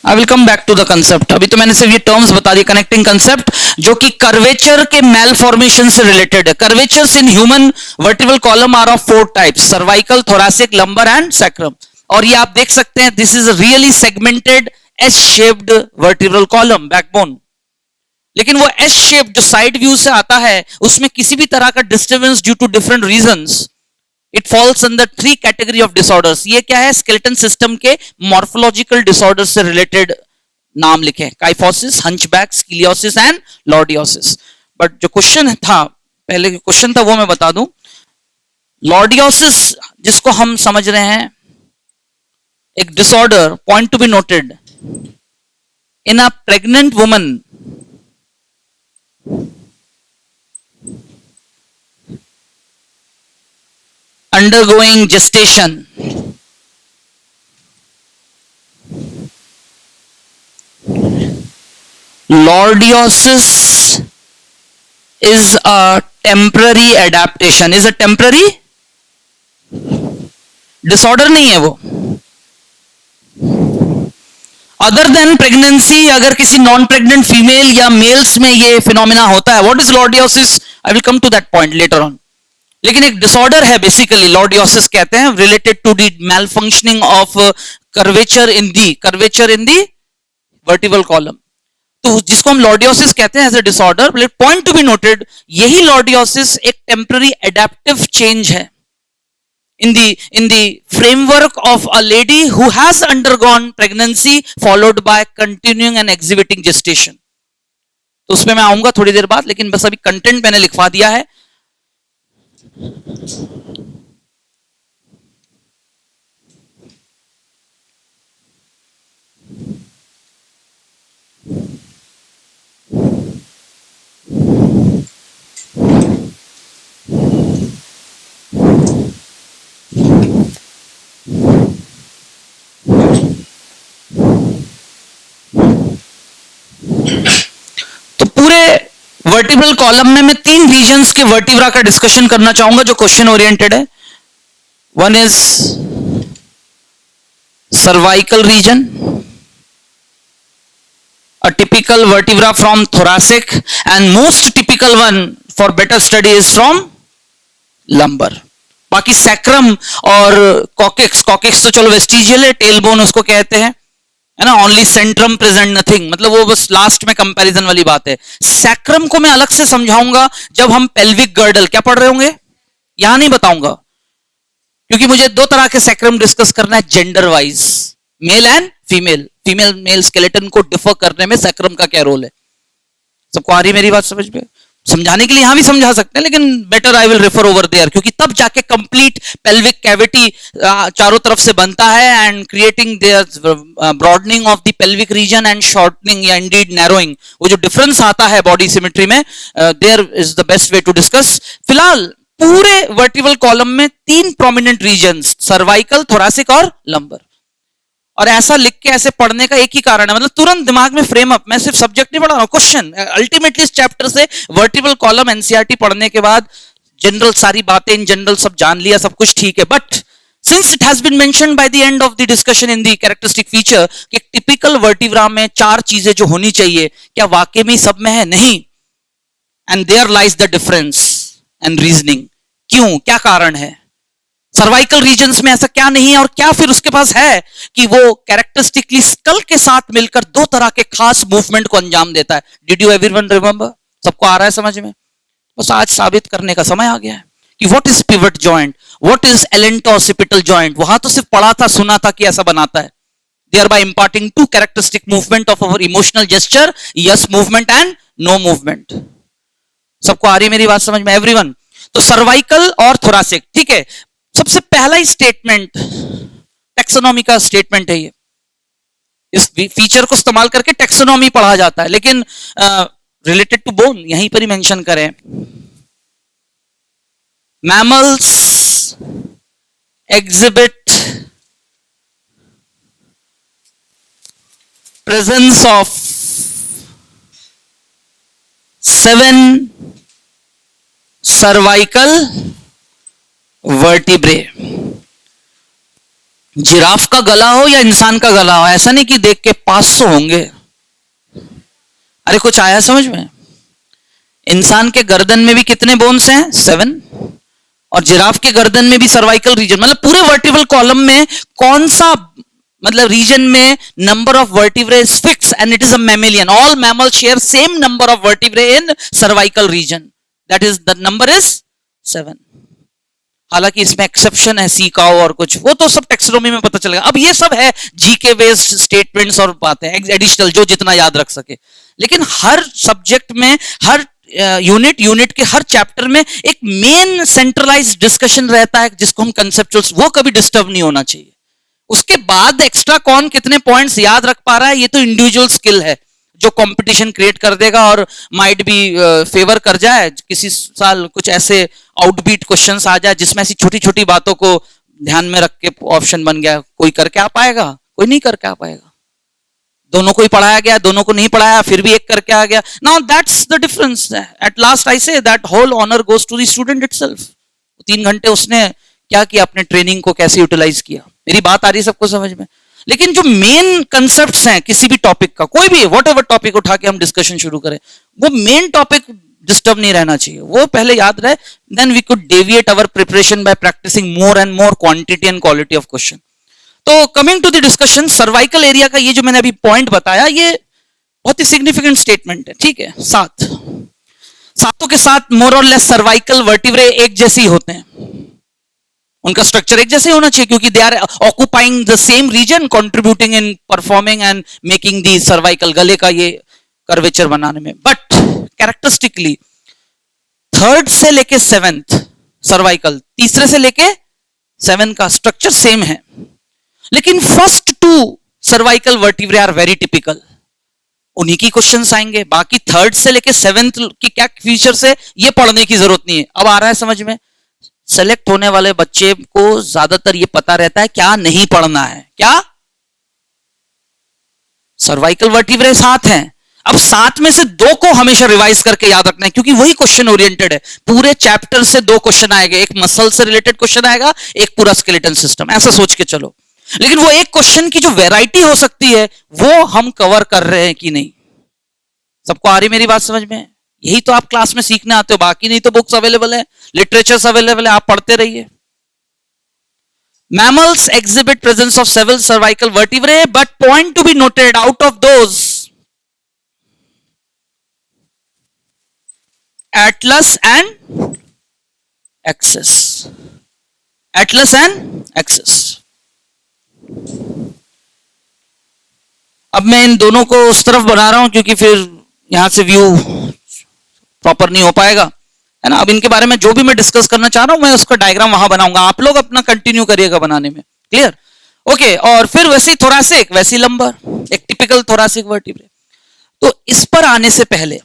I will come back to the concept, अभी तो मैंने सिर्फ ये टर्म्स बता दी, कनेक्टिंग कंसेप्ट, जो कि कर्वेचर के मेल फॉर्मेशन से रिलेटेड है। Curvatures in human vertebral column are of 4 types, cervical, thoracic, lumbar and sacrum. और ये आप देख सकते हैं, this is really segmented S shaped vertebral column, backbone. लेकिन वो एस शेप जो साइड व्यू से आता है, उसमें किसी भी तरह का disturbance due to different reasons, it falls under 3 category of disorders. ये क्या है? स्केलेटन सिस्टम के मॉर्फोलॉजिकल डिसऑर्डर से रिलेटेड नाम लिखे, काइफोसिस, हंचबैक, स्कीलियोसिस एंड लॉर्डियोसिस। बट जो क्वेश्चन था, पहले क्वेश्चन था वो मैं बता दूं, लॉर्डियोसिस जिसको हम समझ रहे हैं एक disorder, point to be noted, in a pregnant woman undergoing gestation, lordiosis is a temporary adaptation, is a temporary disorder, नहीं है वो। अदर देन प्रेगनेंसी, अगर किसी नॉन प्रेग्नेंट फीमेल या मेल्स में ये फिनोमिना होता है, what is lordosis, I will come to that point later on. लेकिन एक डिसऑर्डर है बेसिकली, लॉर्डियोसिस कहते हैं, related to the malfunctioning of curvature in the vertebral column. तो जिसको हम लॉर्डियोसिस कहते हैं as a disorder, point to be noted, यही लॉर्डियोसिस एक टेम्पररी एडेप्टिव चेंज है in the framework of a lady who has undergone pregnancy followed by continuing and exhibiting gestation। तो उसमें मैं आऊंगा थोड़ी देर बाद, लेकिन बस अभी कंटेंट मैंने लिखवा दिया है। तो पूरे वर्टिब्रल कॉलम में मैं 3 रीजन्स के वर्टिब्रा का डिस्कशन करना चाहूंगा जो क्वेश्चन ओरिएंटेड है। One is cervical region, A typical vertebra from thoracic and most typical one for better study is from lumbar. बाकी सैक्रम और कॉकेक्स, कॉकेक्स तो चलो वेस्टिजियल है, टेल बोन उसको कहते हैं, है ना, ओनली सेंट्रम प्रेजेंट नथिंग, मतलब वो बस लास्ट में कंपैरिजन वाली बात है। सैक्रम को मैं अलग से समझाऊंगा जब हम पेल्विक गर्डल क्या पढ़ रहे होंगे, यहां नहीं बताऊंगा, क्योंकि मुझे दो तरह के सैक्रम डिस्कस करना है gender wise, male and female, female male skeleton को डिफर करने में सैक्रम का क्या रोल है। सबको आ रही मेरी बात समझ में? समझाने के लिए यहां भी समझा सकते हैं, लेकिन better I will refer over there, क्योंकि तब जाके कंप्लीट पेल्विक कैविटी चारों तरफ से बनता है and creating there broadening of the pelvic region and shortening या इंडीड नैरोइंग, वो जो डिफरेंस आता है बॉडी सिमेट्री में, there is the best way to discuss. फिलहाल पूरे वर्टिबल कॉलम में तीन प्रोमिनेंट रीजन्स, सर्वाइकल, थोरासिक और लंबर, और ऐसा लिख के ऐसे पढ़ने का एक ही कारण है, मतलब तुरंत दिमाग में फ्रेम अप, मैं सिर्फ सब्जेक्ट नहीं पढ़ा रहा हूं, क्वेश्चन। अल्टीमेटली इस चैप्टर से वर्टिबल कॉलम एनसीईआरटी पढ़ने के बाद जनरल सारी बातें इन जनरल सब जान लिया, सब कुछ ठीक है, but since it has been mentioned by the end of the discussion in the characteristic feature कि टिपिकल वर्टिब्रा में चार चीजें जो होनी चाहिए, क्या वाकई में सब में है? नहीं। And there lies the difference and reasoning, क्यों, क्या कारण है, सर्वाइकल रीजन्स में ऐसा क्या नहीं है और क्या फिर उसके पास है कि वो कैरेक्टरिस्टिकली स्कल के साथ मिलकर दो तरह के खास मूवमेंट को अंजाम देता है। Did you everyone remember? सबको आ रहा है समझ में? बस आज साबित करने का समय आ गया है कि what is pivot joint, what is atlantooccipital joint. वहां तो सिर्फ पढ़ा था, सुना था कि ऐसा बनाता है, thereby imparting two characteristic movement of our emotional gesture, yes movement and no movement। सबको आ रही है मेरी बात समझ में एवरीवन? तो सर्वाइकल और थोरासिक, ठीक है। सबसे पहला ही स्टेटमेंट टेक्सोनॉमी का स्टेटमेंट है ये, इस फीचर को इस्तेमाल करके टेक्सोनॉमी पढ़ा जाता है, लेकिन रिलेटेड टू बोन यहीं पर ही मेंशन करें। Mammals exhibit presence of 7 cervical vertebrae। Giraffe का गला हो या इंसान का गला हो, ऐसा नहीं कि देख के 500 होंगे। अरे कुछ आया समझ में? इंसान के गर्दन में भी कितने बोन्स हैं? 7, और जिराफ के गर्दन में भी सर्वाइकल रीजन, मतलब पूरे वर्टिबल कॉलम में कौन सा, मतलब रीजन में number of vertebrae is fix and it is a mammalian. All mammal share same number of vertebrae in cervical region, that is the number is 7। हालांकि इसमें एक्सेप्शन है, सी काउ और कुछ, वो तो सब टेक्सोनॉमी में पता चलेगा। अब ये सब है जीके बेस्ड स्टेटमेंट्स और बातें एडिशनल, जो जितना याद रख सके। लेकिन हर सब्जेक्ट में, हर यूनिट के हर चैप्टर में एक मेन सेंट्रलाइज्ड डिस्कशन रहता है जिसको हम कंसेप्चुअल्स, वो कभी डिस्टर्ब नहीं होना चाहिए। उसके बाद एक्स्ट्रा कौन कितने पॉइंट्स याद रख पा रहा है, ये तो इंडिविजुअल स्किल है जो कंपटीशन क्रिएट कर देगा और माइट भी फेवर कर जाए। किसी साल कुछ ऐसे आउटबीट क्वेश्चंस आ जाए जिसमें ऐसी छोटी छोटी बातों को ध्यान में रख के ऑप्शन बन गया, कोई करके आ पाएगा, कोई नहीं करके आ पाएगा। दोनों को ही पढ़ाया गया, दोनों को नहीं पढ़ाया, फिर भी एक करके आ गया। Now that's the difference. At last I say that whole honour goes to the student itself. 3 घंटे उसने क्या किया, अपने ट्रेनिंग को कैसे यूटिलाइज किया। मेरी बात आ रही है सबको समझ में? लेकिन जो मेन कंसेप्ट्स हैं किसी भी टॉपिक का, कोई भी व्हाट एवर टॉपिक उठा के हम डिस्कशन शुरू करें, वो मेन टॉपिक डिस्टर्ब नहीं रहना चाहिए, वो पहले याद रहे। Then we could deviate our preparation by practising more and more quantity and quality of question. तो coming to the discussion, cervical area का ये जो मैंने अभी पॉइंट बताया, ये बहुत ही सिग्निफिकेंट स्टेटमेंट है, ठीक है। सातों के साथ मोर और लेस सर्वाइकल वर्टिब्रे एक जैसे ही होते हैं, उनका स्ट्रक्चर एक जैसे होना चाहिए, क्योंकि they are occupying the same region, contributing in performing and making the cervical, गले का ये कर्वेचर बनाने में। बट कैरेक्टरिस्टिकली 3rd से लेके 7th सर्वाइकल, तीसरे से लेके 7 का स्ट्रक्चर सेम है, लेकिन first 2 cervical vertebrae are very typical, उन्हीं की क्वेश्चंस आएंगे। बाकी 3rd से लेके 7th की क्या फीचर्स है, ये पढ़ने की जरूरत नहीं है। अब आ रहा है समझ में? सेलेक्ट होने वाले बच्चे को ज्यादातर ये पता रहता है क्या नहीं पढ़ना है। क्या? सर्वाइकल वर्टिब्रे 7 हैं, अब 7 में से 2 को हमेशा रिवाइज करके याद रखना है, क्योंकि वही क्वेश्चन ओरिएंटेड है। पूरे चैप्टर से 2 क्वेश्चन आएंगे, एक मसल से रिलेटेड क्वेश्चन आएगा, एक पूरा स्केलेटन सिस्टम, ऐसा सोच के चलो। लेकिन वो एक क्वेश्चन की जो वैरायटी हो सकती है, वो हम कवर कर रहे हैं कि नहीं, सबको आ रही मेरी बात समझ में? यही तो आप क्लास में सीखने आते हो, बाकी नहीं तो बुक्स अवेलेबल है, लिटरेचर्स अवेलेबल है, आप पढ़ते रहिए. Mammals exhibit presence of several cervical vertebrae, but point to be noted, out of those, atlas and axis. Atlas and axis. अब मैं इन दोनों को उस तरफ बना रहा हूं क्योंकि फिर यहां से व्यू प्रॉपर नहीं हो पाएगा, है ना. अब इनके बारे में जो भी मैं डिस्कस करना चाह रहा हूं मैं उसका डायग्राम वहां बनाऊंगा, आप लोग अपना कंटिन्यू करिएगा बनाने में. क्लियर? ओके. और फिर वैसी थोरासिक, वैसी लंबर, एक टिपिकल थोरासिक वर्टिब्रे. तो इस पर आने से पहले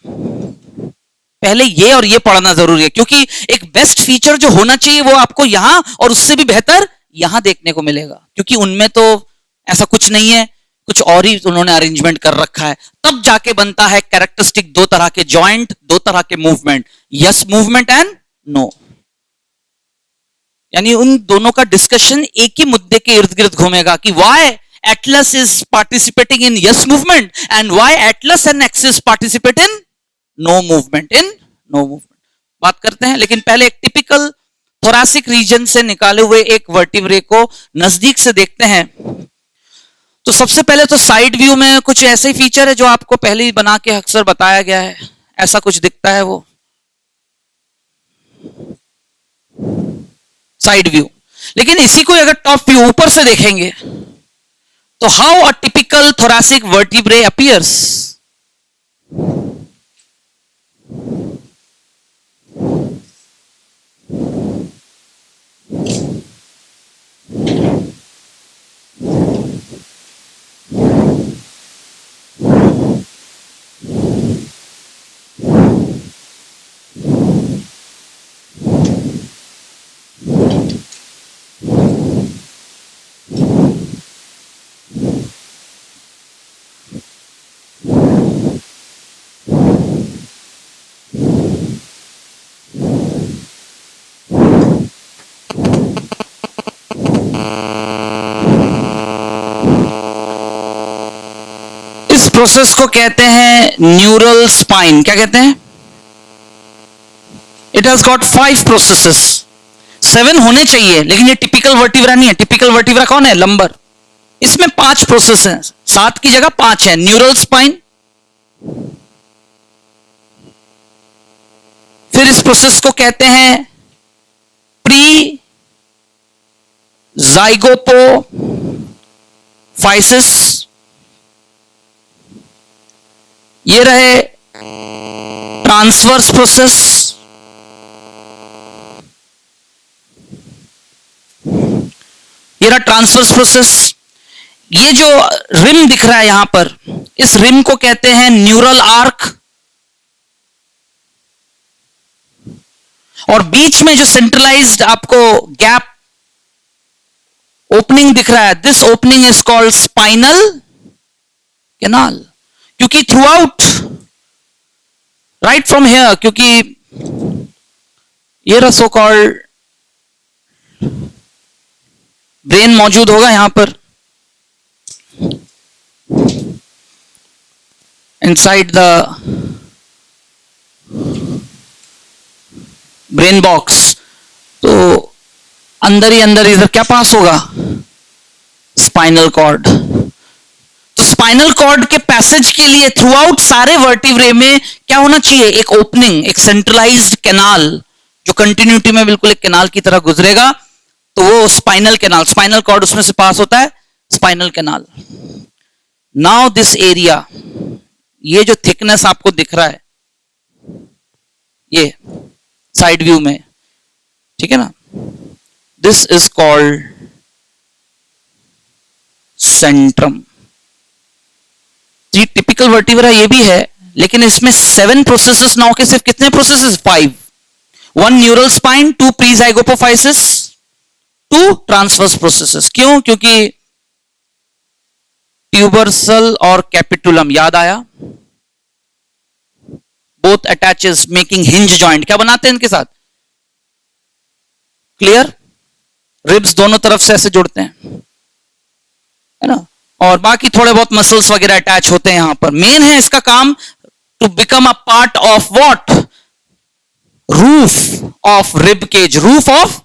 ये और ये पढ़ना जरूरी है, क्योंकि एक बेस्ट फीचर जो होना चाहिए वो आपको यहां और उससे भी बेहतर यहां देखने को मिलेगा, क्योंकि उनमें तो ऐसा कुछ नहीं है, कुछ और ही उन्होंने अरेंजमेंट कर रखा है. तब जाके बनता है कैरेक्टरिस्टिक दो तरह के जॉइंट, दो तरह के movement, yes movement and no. यानी उन दोनों का डिस्कशन एक ही मुद्दे के इर्द गिर्द घूमेगा कि why atlas is participating in yes movement and why atlas and axis participate in no movement, in no movement. बात करते हैं, लेकिन पहले एक टिपिकल थोरासिक रीजन से निकाले हुए एक वर्टिब्रे को नजदीक से देखते हैं. तो सबसे पहले तो साइड व्यू में कुछ ऐसे ही फीचर है जो आपको पहले ही बना के अक्सर बताया गया है. ऐसा कुछ दिखता है वो साइड व्यू. लेकिन इसी को अगर टॉप व्यू ऊपर से देखेंगे तो how a typical thoracic vertebrae appears. इस प्रोसेस को कहते हैं न्यूरल स्पाइन. क्या कहते हैं? It has got 5 processes. 7 होने चाहिए, लेकिन ये टिपिकल वर्टिब्रा नहीं है. टिपिकल वर्टिब्रा कौन है? लंबर. इसमें 5 प्रोसेस हैं, 7 की जगह 5 है. न्यूरल स्पाइन, फिर इस प्रोसेस को कहते हैं प्री ज़ाइगोपोफाइसिस. ये रहे ट्रांसवर्स प्रोसेस, ये रहा ट्रांसवर्स प्रोसेस. ये जो रिम दिख रहा है यहां पर, इस रिम को कहते हैं न्यूरल आर्क. और बीच में जो सेंट्रलाइज्ड आपको गैप ओपनिंग दिख रहा है, this opening is called spinal canal. क्योंकि throughout, right from here, क्योंकि ये सो कॉल्ड ब्रेन मौजूद होगा यहां पर इनसाइड द ब्रेन बॉक्स. तो अंदर ही अंदर इधर क्या पास होगा? Spinal cord. तो स्पाइनल कॉर्ड के पैसेज के लिए थ्रू आउट सारे वर्टिब्रे में क्या होना चाहिए? एक ओपनिंग, एक सेंट्रलाइज्ड कैनाल जो कंटिन्यूटी में बिल्कुल एक कैनाल की तरह गुजरेगा. तो वो स्पाइनल कैनाल, स्पाइनल कॉर्ड उसमें से पास होता है, spinal canal. Now this area, ये जो थिकनेस आपको दिख रहा है ये साइड व्यू में, ठीक है ना, दिस इज कॉल्ड सेंट्रम. ये टिपिकल वर्टिब्रा ये भी है, लेकिन इसमें 7 प्रोसेसेस ना होके सिर्फ कितने processes? 5. 1 neural spine, 2 प्री-ज़ाइगोपोफाइसिस, 2 transverse processes. क्यों? क्योंकि ट्यूबरसल और कैपिटुलम, याद आया, both attaches making hinge joint. क्या बनाते हैं इनके साथ? क्लियर? रिब्स दोनों तरफ से ऐसे जुड़ते हैं, है ना. और बाकी थोड़े बहुत मसल्स वगैरह अटैच होते हैं यहां पर. मेन है इसका काम to become a part of what? Roof of rib cage. Roof of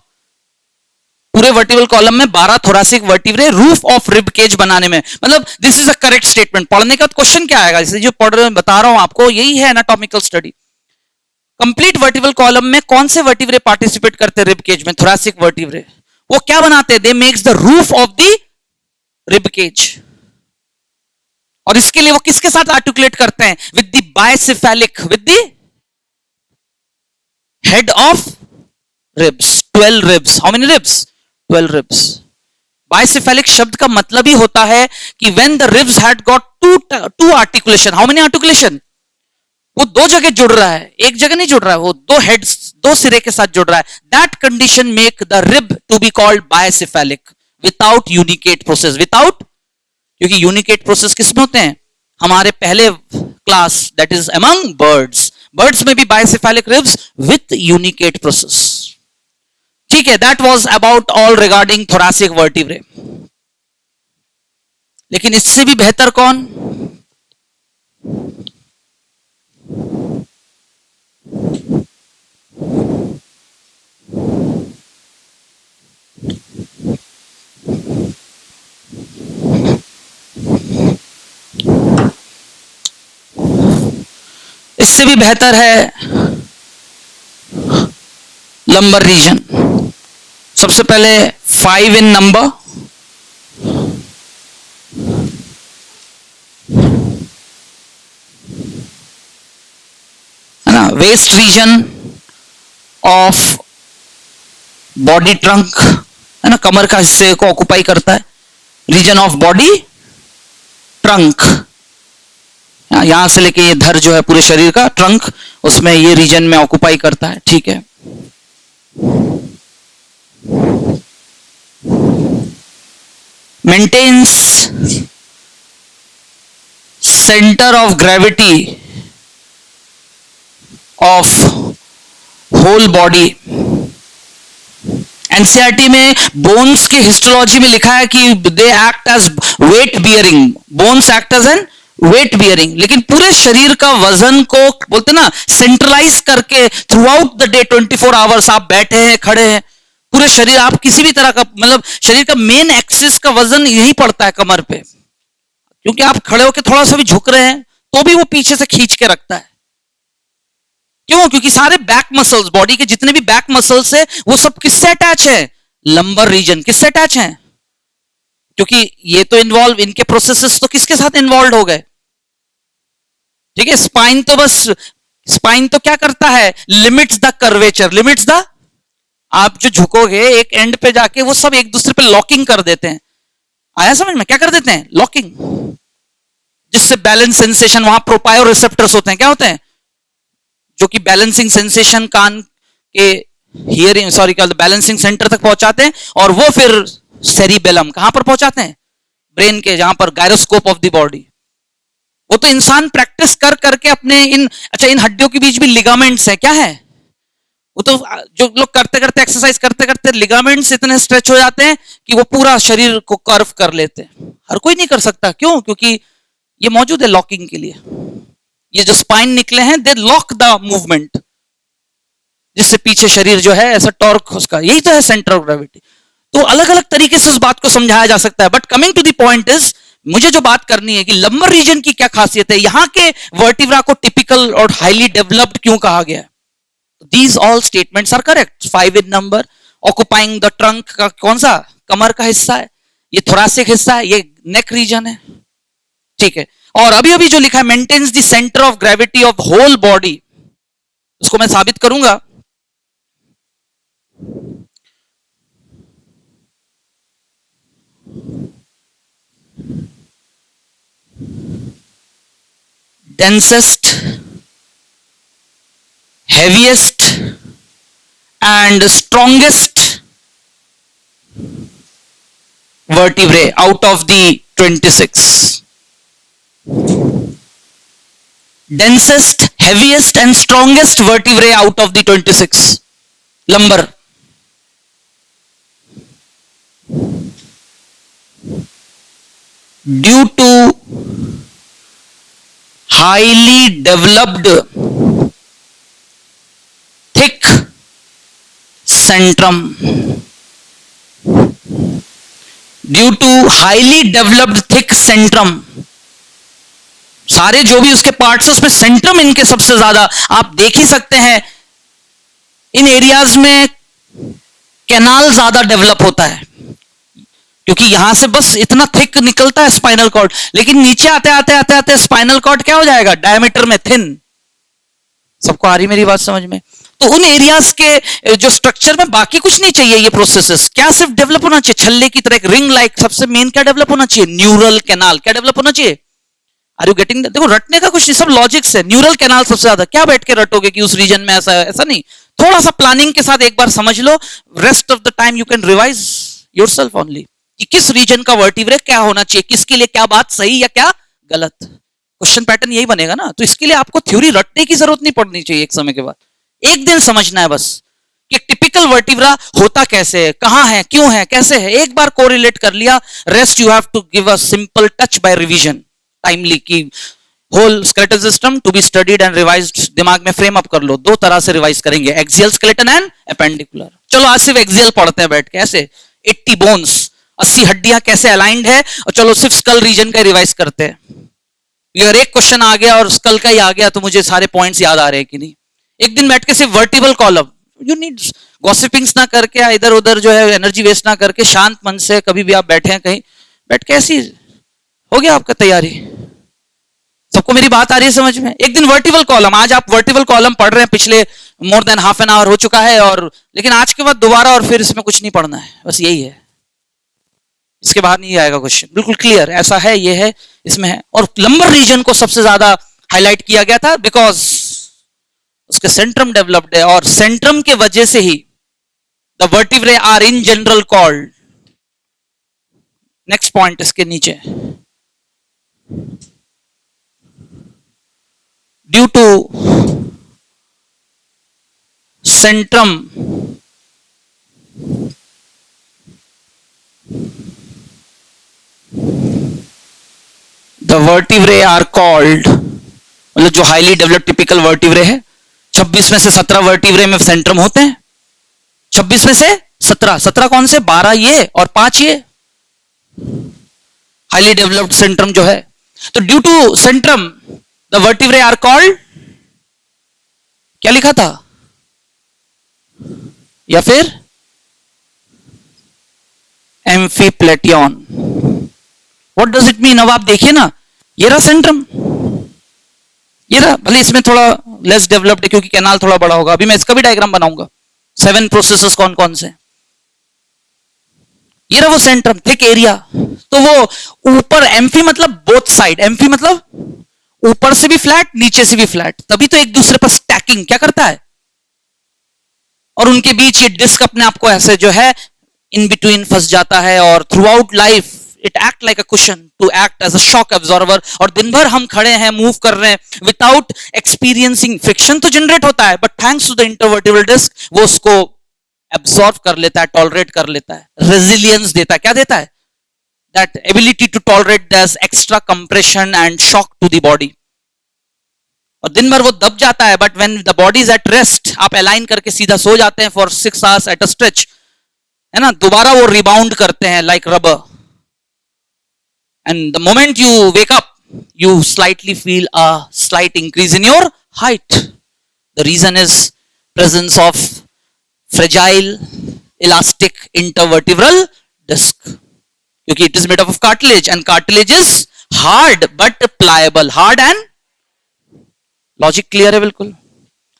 पूरे वर्टिब्रल कॉलम में 12 thoracic vertebrae roof of rib cage बनाने में, मतलब this is a correct statement. पढ़ने का क्वेश्चन क्या आएगा, जैसे जो पढ़ बता रहा हूं आपको, यही है anatomical study. Complete vertebral column में कौन से वर्टिब्रे पार्टिसिपेट करते हैं रिब केज में? Thoracic vertebrae. वो क्या बनाते हैं? They makes the roof of the rib cage. और इसके लिए वो किसके साथ आर्टिकुलेट करते हैं? With the bicephalic, with the head of ribs. 12 ribs. How many ribs? 12 ribs. Bicephalic शब्द का मतलब ही होता है कि when the ribs had got two articulation. How many articulation? वो दो जगह जुड़ रहा है, एक जगह नहीं जुड़ रहा है, वो दो हेड्स, दो सिरे के साथ जुड़ रहा है. That condition make the rib to be called bicephalic without unicate process. Without, क्योंकि unicate process किसमें होते हैं? हमारे पहले class, that is among birds. Birds में भी bicephalic ribs with unicate process. ठीक है, that was about all regarding thoracic vertebrae. लेकिन इससे भी बेहतर कौन? इससे भी बेहतर है लंबर रीजन. सबसे पहले 5 इन नंबर, है ना. West region of body trunk, है ना, कमर का हिस्से को ऑक्युपाई करता है. रीजन ऑफ बॉडी ट्रंक, यहां से लेके ये धर जो है पूरे शरीर का ट्रंक, उसमें ये रीजन में ऑक्युपाई करता है. ठीक है. Maintains centre of gravity of whole body. NCERT में बोन्स के हिस्टोलॉजी में लिखा है कि they act as weight bearing. Bones act as an weight bearing. लेकिन पूरे शरीर का वजन को बोलते ना सेंट्रलाइज करके through out the day 24 hours आप बैठे हैं, खड़े हैं, पूरे शरीर, आप किसी भी तरह का, मतलब शरीर का मेन एक्सिस का वजन यही पड़ता है कमर पे. क्योंकि आप खड़े होकर थोड़ा सा भी झुक रहे हैं तो भी वो पीछे से खींच के रखता है. क्यों? क्योंकि सारे बैक मसल्स, बॉडी के जितने भी बैक मसल्स है, वो सब किससे अटैच है? Lumbar region. किससे अटैच है? क्योंकि ये तो इन्वॉल्व, इनके प्रोसेसेस तो किसके साथ इन्वॉल्व हो गए? ठीक है. स्पाइन तो बस, स्पाइन तो क्या करता है? Limits the curvature, limits the, आप जो झुकोगे एक एंड पे जाके वो सब एक दूसरे पे लॉकिंग कर देते हैं. आया समझ में? क्या कर देते हैं? लॉकिंग. जिससे बैलेंस सेंसेशन, वहां प्रोपायो रिसेप्टर्स होते हैं. क्या होते हैं? जो कि बैलेंसिंग सेंसेशन कान के हियरिंग, सॉरी क्या, बैलेंसिंग सेंटर तक पहुंचाते हैं, और वो फिर सेरिबेलम कहां पर पहुंचाते हैं? ब्रेन के, जहां पर गायरोस्कोप ऑफ द बॉडी. वो तो इंसान प्रैक्टिस कर करके अपने इन, अच्छा, इन हड्डियों के बीच भी लिगामेंट्स है. क्या है? वो तो जो लोग करते करते, एक्सरसाइज करते करते लिगामेंट्स इतने स्ट्रेच हो जाते हैं कि वो पूरा शरीर को कर्व कर लेते हैं. हर कोई नहीं कर सकता. क्यों? क्योंकि ये मौजूद है लॉकिंग के लिए. ये जो स्पाइन निकले हैं, दे लॉक द मूवमेंट, जिससे पीछे शरीर जो है ऐसा टॉर्क उसका, यही तो है सेंटर ऑफ ग्रेविटी. तो अलग अलग तरीके से उस बात को समझाया जा सकता है. But coming to the point is, मुझे जो बात करनी है कि लंबर रीजन की क्या खासियत है, यहां के वर्टिब्रा को टिपिकल और हाईली डेवलप्ड क्यों कहा गया है. These all statements are correct. 5 in number, occupying the trunk का कौन सा? कमर का हिस्सा है. ये थोरासिक हिस्सा है, ये नेक रीजन है. ठीक है. और अभी अभी जो लिखा है, maintains the centre of gravity of whole body, उसको मैं साबित करूंगा. Densest, heaviest and strongest vertebrae out of the 26. Densest, heaviest and strongest vertebrae out of the 26. Lumbar. Due to highly developed thick centrum, due to highly developed thick centrum, सारे जो भी उसके parts हैं उसमें सेंट्रम इनके सबसे ज्यादा, आप देख ही सकते हैं इन एरियाज में कैनाल ज्यादा डेवलप होता है, क्योंकि यहां से बस इतना थिक निकलता है स्पाइनल कॉर्ड, लेकिन नीचे आते आते आते आते स्पाइनल कॉर्ड क्या हो जाएगा, डायमीटर में थिन। सबको आ रही मेरी बात समझ में? तो उन एरियाज के जो स्ट्रक्चर में बाकी कुछ नहीं चाहिए, ये प्रोसेसेस क्या सिर्फ डेवलप होना चाहिए, छल्ले की तरह एक रिंग लाइक, सबसे मेन क्या डेवलप होना चाहिए, न्यूरल कैनाल। क्या डेवलप होना चाहिए? Are you getting? देखो रटने का कुछ नहीं, सब लॉजिक्स है। न्यूरल कैनाल सबसे ज्यादा, क्या बैठ के रटोगे कि उस रीजन में ऐसा है, ऐसा नहीं, थोड़ा सा प्लानिंग के साथ एक बार समझ लो, rest of the time you can revise yourself only कि किस रीजन का वर्टिब्रे क्या होना चाहिए, किसके लिए क्या बात सही या क्या गलत। क्वेश्चन पैटर्न यही बनेगा ना, तो इसके लिए आपको थ्योरी रटने की जरूरत नहीं पड़नी चाहिए। एक समय के बाद एक दिन समझना है बस कि टिपिकल वर्टिब्रा होता कैसे है, कहां है, क्यों है, कैसे है, एक बार कोरिलेट कर लिया, rest you have to give a simple touch by revision timely, की whole skeletal system to be studied and revised, दिमाग में फ्रेम अप कर लो। दो तरह से रिवाइज करेंगे, एक्सियल स्केलेटन एंड एपेंडिकुलर। चलो आज सिर्फ एक्सियल पढ़ते हैं बैठ के, ऐसे 80 बोन्स, 80 हड्डियां कैसे अलाइंड है, और चलो सिर्फ स्कल रीजन का रिवाइज करते हैं। अगर एक क्वेश्चन आ गया और स्कल का ही आ गया तो मुझे सारे पॉइंट्स याद आ रहे हैं कि नहीं। एक दिन बैठ के सिर्फ वर्टिबल कॉलम, यू नीड गॉसिपिंग्स ना करके, इधर उधर जो है एनर्जी वेस्ट ना करके, शांत मन से कभी भी आप बैठे हैं कहीं बैठ के, ऐसी हो गया आपका तैयारी। सबको मेरी बात आ रही है समझ में? एक दिन वर्टिबल कॉलम, आज आप वर्टिबल कॉलम पढ़ रहे हैं, पिछले more than half an hour हो चुका है, और लेकिन आज के बाद दोबारा और फिर इसमें कुछ नहीं पढ़ना है, बस यही है, इसके बाहर नहीं आएगा क्वेश्चन, बिल्कुल क्लियर, ऐसा है, ये है, इसमें है। और लंबर रीजन को सबसे ज्यादा हाईलाइट किया गया था बिकॉज उसके सेंट्रम डेवलप्ड है, और सेंट्रम के वजह से ही the vertebrae are in general called. Next point इसके नीचे, due to centrum the vertebrae are called, मतलब जो हाईली डेवलप्ड टिपिकल वर्टिब्रे है, 26 में से 17 वर्टिब्रे में सेंट्रम होते हैं, 26 में से 17, 17 कौन से, 12 ये और 5 ये, हाईली डेवलप्ड सेंट्रम जो है। तो due to centrum the vertebrae are called, क्या लिखा था, या फिर amphiplatyan. What does it mean? अब आप देखिए ना, ये रहा सेंट्रम, ये रहा, भले इसमें थोड़ा लेस डेवलप्ड है क्योंकि कैनाल थोड़ा बड़ा होगा, अभी मैं इसका भी डायग्राम बनाऊंगा, 7 प्रोसेसेस कौन कौन से, ये रहा वो सेंट्रम, थिक एरिया। तो वो ऊपर, एम्फी मतलब बोथ साइड, एम्फी मतलब ऊपर से भी फ्लैट, नीचे से भी फ्लैट, तभी तो एक दूसरे पर स्टैकिंग क्या करता है, और उनके बीच ये डिस्क अपने आप को ऐसे जो है इन बिटवीन फंस जाता है, और throughout life it act like a cushion to act as a shock absorber. और दिन भर हम खड़े हैं, मूव कर रहे हैं, विदाउट एक्सपीरियंसिंग, फ्रिक्शन तो जनरेट होता है, but thanks to the intervertebral disc वो उसको एब्सॉर्ब कर लेता है, टॉलरेट कर लेता है, रेजिलियंस देता है। क्या देता है? That ability to tolerate this extra compression and shock to the body. और दिन भर वो दब जाता है, but when the body is at rest, आप अलाइन करके सीधा सो जाते हैं for 6 hours at a stretch, है ना, दोबारा वो रिबाउंड करते हैं like rubber, and the moment you wake up you slightly feel a slight increase in your height. The reason is presence of fragile elastic intervertebral disc, क्योंकि it is made up of cartilage and cartilage is hard but pliable, hard and logic clear है बिल्कुल?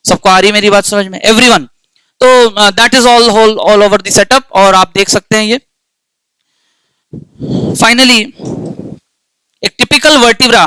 सबको आ रही है मेरी बात समझ में? एवरीवन? तो that is all over the setup, और आप देख सकते हैं ये फाइनली एक टिपिकल वर्टिब्रा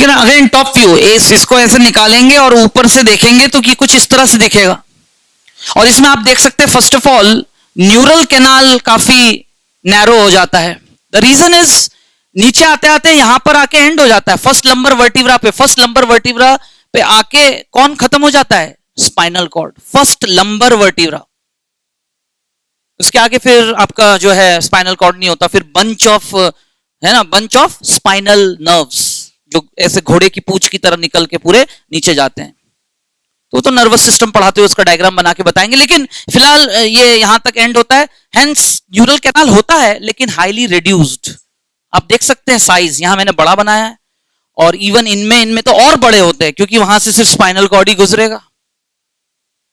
लेकिन अगेन टॉप व्यू, इसको ऐसे निकालेंगे और ऊपर से देखेंगे तो कि कुछ इस तरह से दिखेगा। और इसमें आप देख सकते हैं first of all neural canal काफी नैरो हो जाता है। द रीजन इज नीचे आते आते यहां पर आके एंड हो जाता है फर्स्ट लंबर वर्टिब्रा पे। फर्स्ट लंबर वर्टिब्रा पे आके कौन खत्म हो जाता है? Spinal cord, first lumbar vertebra. उसके आगे फिर आपका जो है स्पाइनल कॉर्ड नहीं होता, फिर बंच ऑफ है ना, बंच ऑफ स्पाइनल नर्व्स जो ऐसे घोड़े की पूंछ की तरह निकल के पूरे नीचे जाते हैं। तो नर्वस सिस्टम पढ़ाते हुए उसका डायग्राम बना के बताएंगे, लेकिन फिलहाल ये यहां तक एंड होता है। हेंस न्यूरल कैनाल होता है लेकिन हाईली रिड्यूस्ड। आप देख सकते हैं साइज, यहां मैंने बड़ा बनाया है, और इवन इनमें तो और बड़े होते हैं क्योंकि वहां से सिर्फ स्पाइनल कॉर्ड ही गुजरेगा।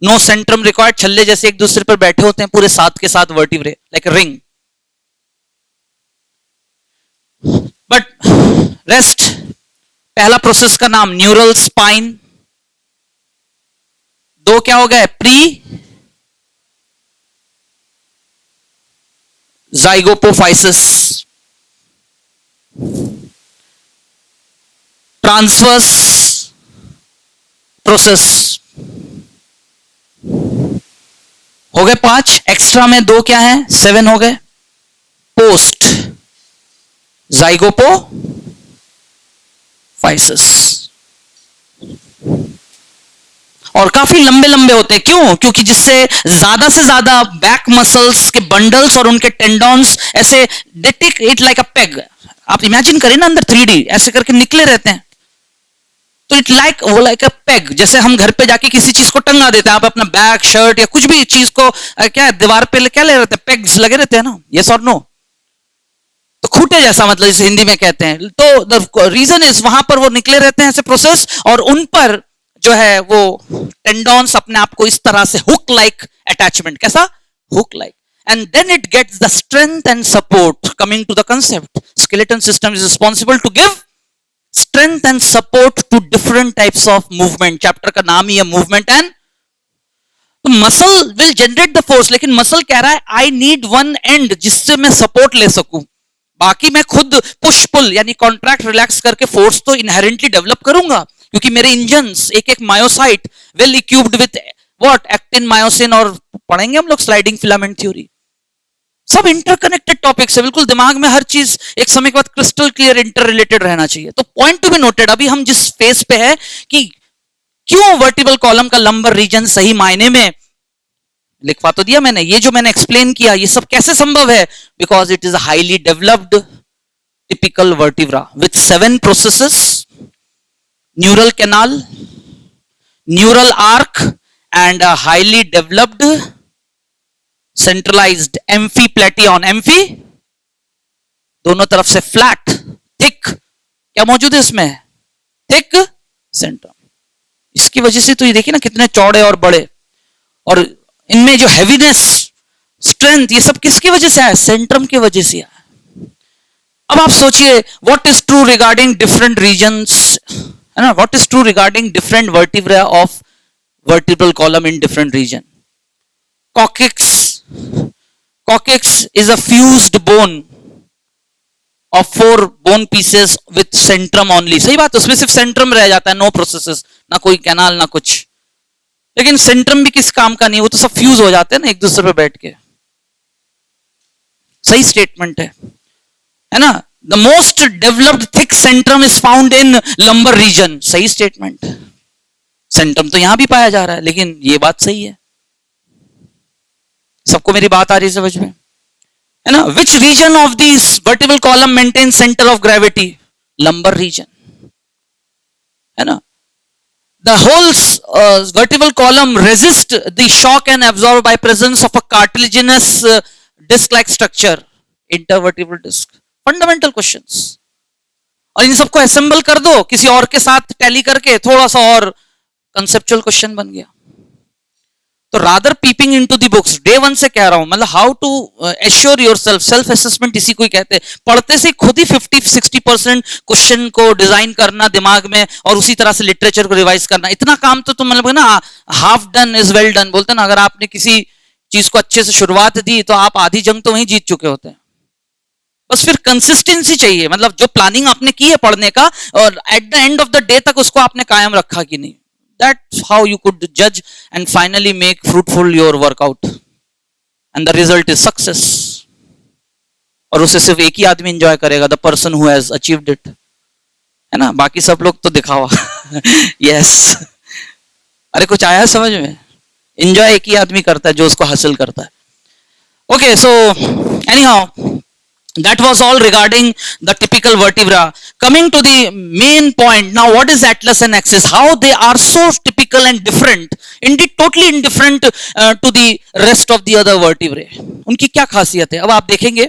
नो सेंट्रम रिक्वायर्ड, छल्ले जैसे एक दूसरे पर बैठे होते हैं पूरे साथ के साथ vertebrae, like ring. But rest, पहला प्रोसेस का नाम न्यूरल स्पाइन, दो क्या हो गए? प्री जाइगोपोफाइसिस, ट्रांसवर्स प्रोसेस हो गए 5, एक्स्ट्रा में 2 क्या है? 7 हो गए। पोस्ट जाइगोपोफाइसिस, और काफी लंबे लंबे होते हैं। क्यों? क्योंकि जिससे ज्यादा से ज्यादा बैक मसल्स के बंडल्स और उनके टेंडॉन्स ऐसे डिटिक इट लाइक अ पेग। आप इमेजिन करें ना, अंदर 3D ऐसे करके निकले रहते हैं, तो इट लाइक वो लाइक अ पेग, जैसे हम घर पे जाके किसी चीज को टंगा देते हैं। आप अपना बैग, शर्ट या कुछ भी चीज को क्या है, दीवार पे क्या ले रहते हैं? पेग्स लगे रहते हैं ना, यस और नो। तो खूंटे जैसा, मतलब जिसे हिंदी में कहते हैं। तो द रीजन इज वहां पर वो निकले रहते हैं ऐसे प्रोसेस, और उन पर जो है वो टेंडॉन्स अपने आप को इस तरह से हुक लाइक अटैचमेंट, कैसा? Hook like, and then it gets the strength and support. Coming to the concept, skeleton system is responsible to give strength and support to different types of movement. Chapter का नाम ही है movement and. तो muscle will generate the force, लेकिन muscle कह रहा है I need one and जिससे मैं सपोर्ट ले सकूं। बाकी मैं खुद पुश पुल यानी कॉन्ट्रैक्ट रिलैक्स करके फोर्स तो इनहेरेंटली डेवलप करूंगा, क्योंकि मेरे इंजन्स एक एक myocyte well equipped with what? Actin, myosin, और पढ़ेंगे हम लोग स्लाइडिंग फिलामेंट थ्योरी। सब इंटरकनेक्टेड टॉपिक्स है, बिल्कुल दिमाग में हर चीज एक समय के बाद क्रिस्टल क्लियर इंटर रिलेटेड रहना चाहिए। तो पॉइंट टू बी नोटेड, अभी हम जिस फेज पे है कि क्यों वर्टिब्रल कॉलम का लंबर रीजन सही मायने में लिखवा तो दिया मैंने, ये जो मैंने एक्सप्लेन किया ये सब कैसे संभव है? Because it is a highly developed typical vertebra with 7 processes, neural canal, neural arch and a highly developed centralised amphiplatyan. Amphi दोनों तरफ से फ्लैट, थिक, क्या मौजूद है इसमें? Thick centrum. इसकी वजह से तो ये देखिए ना कितने चौड़े और बड़े, और इनमें जो हैवीनेस, स्ट्रेंथ, ये सब किसकी वजह से है? सेंट्रम की वजह से है। अब आप सोचिए what is true regarding different regions, है ना, what is true regarding different vertebra of vertebral column in different region. Coccyx is a fused bone of 4 bone pieces with centrum only. सही बात, उसमें सिर्फ सेंट्रम रह जाता है, नो प्रोसेसेस, ना कोई कैनाल ना कुछ। लेकिन सेंट्रम भी किस काम का नहीं, वो तो सब फ्यूज हो जाते हैं ना एक दूसरे पे बैठ के। सही स्टेटमेंट है ना। The most developed thick Centrum is found in lumbar reason. सही स्टेटमेंट। सेंट्रम तो यहां भी पाया जा रहा है, लेकिन ये बात सही है। सबको मेरी बात आ रही है समझ में, है ना। Which region of this vertebral column maintain centre of gravity? Lumbar region, है ना। The whole vertebral column resist the shock and absorb by presence of a cartilaginous disc-like structure, intervertebral disc. Fundamental questions. और इन सबको assemble कर दो किसी और के साथ टैली करके, थोड़ा सा और conceptual question बन गया। तो rather peeping into the books, day 1 से कह रहा हूं, मतलब how to assure yourself, self assessment इसी को ही कहते हैं। पढ़ते से खुद ही 50-60% क्वेश्चन को डिजाइन करना दिमाग में, और उसी तरह से लिटरेचर को रिवाइज करना, इतना काम तो तुम मतलब ना half done is well done बोलते ना। अगर आपने किसी चीज को अच्छे से शुरुआत दी तो आप आधी जंग तो वहीं जीत चुके होते हैं। बस फिर कंसिस्टेंसी चाहिए, मतलब जो प्लानिंग आपने की है पढ़ने का और at the end of the day तक उसको आपने कायम रखा कि नहीं. That's how you could judge and finally make fruitful your workout. And the result is success. और उसे सिर्फ एक ही आदमी एंजॉय करेगा, the person who has achieved it, है ना. बाकी सब लोग तो दिखावा. यस. अरे कुछ आया समझ में. एंजॉय एक ही आदमी करता है जो उसको हासिल करता है. Okay, so anyhow that was all regarding the typical vertebra. Coming to the main point now, what is atlas and axis, how they are so typical and different, indeed totally indifferent to the rest of the other vertebrae. उनकी क्या खासियत है अब आप देखेंगे.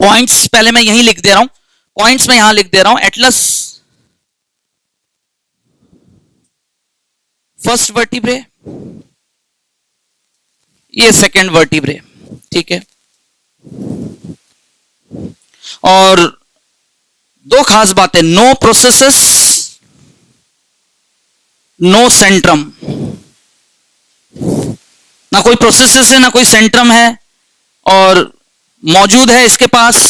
Points पहले मैं यहीं लिख दे रहा हूं, पॉइंट्स मैं यहां लिख दे रहा हूं. एटलस फर्स्ट वर्टिब्रे, ये सेकेंड वर्टिब्रे, ठीक है. और दो खास बातें, नो प्रोसेसेस, नो सेंट्रम. ना कोई प्रोसेसेस है ना कोई सेंट्रम है, और मौजूद है इसके पास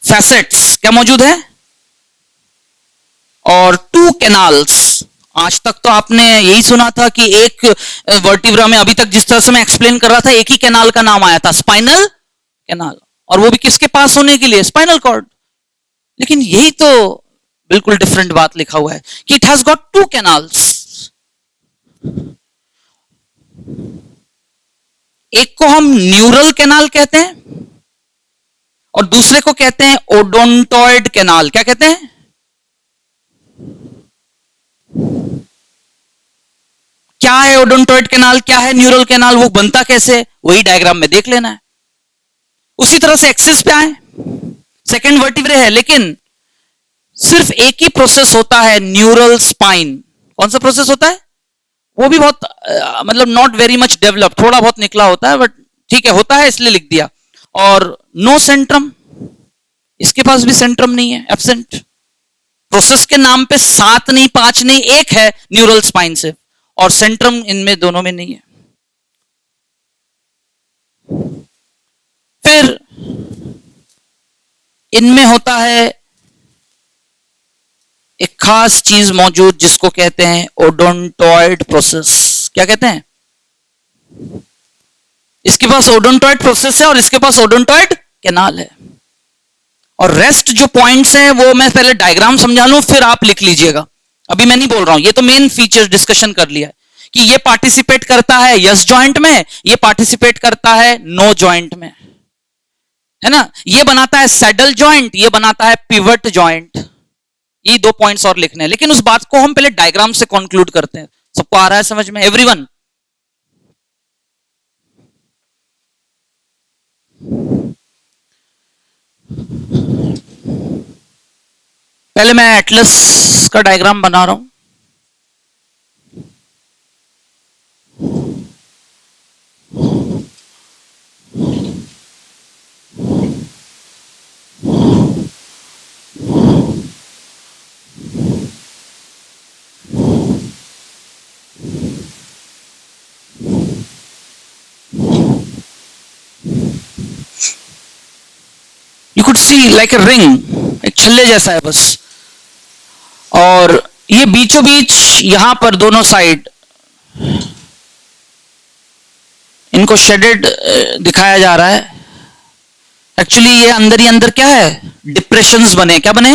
फैसेट्स. क्या मौजूद है? और टू कैनाल्स. आज तक तो आपने यही सुना था कि एक वर्टिब्रा में, अभी तक जिस तरह से मैं एक्सप्लेन कर रहा था, एक ही कैनाल का नाम आया था, स्पाइनल कैनाल, और वो भी किसके पास होने के लिए? Spinal cord. लेकिन यही तो बिल्कुल डिफरेंट बात लिखा हुआ है कि it has got two canals. एक को हम न्यूरल कैनाल कहते हैं और दूसरे को कहते हैं ओडोंटॉइड कैनाल. क्या कहते हैं? क्या है ओडोंटॉइड कैनाल, क्या है न्यूरल कैनाल, वो बनता कैसे, वही डायग्राम में देख लेना है. उसी तरह से एक्सिस पे आए, सेकेंड वर्टिब्रे है, लेकिन सिर्फ एक ही प्रोसेस होता है, न्यूरल स्पाइन. कौन सा प्रोसेस होता है? वो भी बहुत मतलब नॉट वेरी मच डेवलप, थोड़ा बहुत निकला होता है, बट ठीक है, होता है इसलिए लिख दिया. और नो सेंट्रम, इसके पास भी सेंट्रम नहीं है, एब्सेंट. प्रोसेस के नाम पे 7 नहीं 5 नहीं, एक है न्यूरल स्पाइन से, और सेंट्रम इनमें दोनों में नहीं है. फिर इनमें होता है एक खास चीज मौजूद जिसको कहते हैं ओडोंटॉइड प्रोसेस. क्या कहते हैं? इसके पास ओडोंटॉइड प्रोसेस है और इसके पास ओडोंटॉइड कैनाल है. और रेस्ट जो पॉइंट्स हैं वो मैं पहले डायग्राम समझा लूं, फिर आप लिख लीजिएगा. अभी मैं नहीं बोल रहा हूं, ये तो मेन फीचर डिस्कशन कर लिया है कि ये पार्टिसिपेट करता है यस जॉइंट में, ये पार्टिसिपेट करता है नो जॉइंट में, है ना. ये बनाता है सैडल जॉइंट, ये बनाता है पिवट जॉइंट. ये 2 पॉइंट्स और लिखने हैं, लेकिन उस बात को हम पहले डायग्राम से कंक्लूड करते हैं. सबको आ रहा है समझ में? एवरीवन? पहले मैं एटलस का डायग्राम बना रहा हूं. You could see like a ring, एक छल्ले जैसा है बस. और ये बीचों बीच यहां पर दोनों साइड इनको शेडेड दिखाया जा रहा है. एक्चुअली ये अंदर ही अंदर क्या है, डिप्रेशंस बने. क्या बने?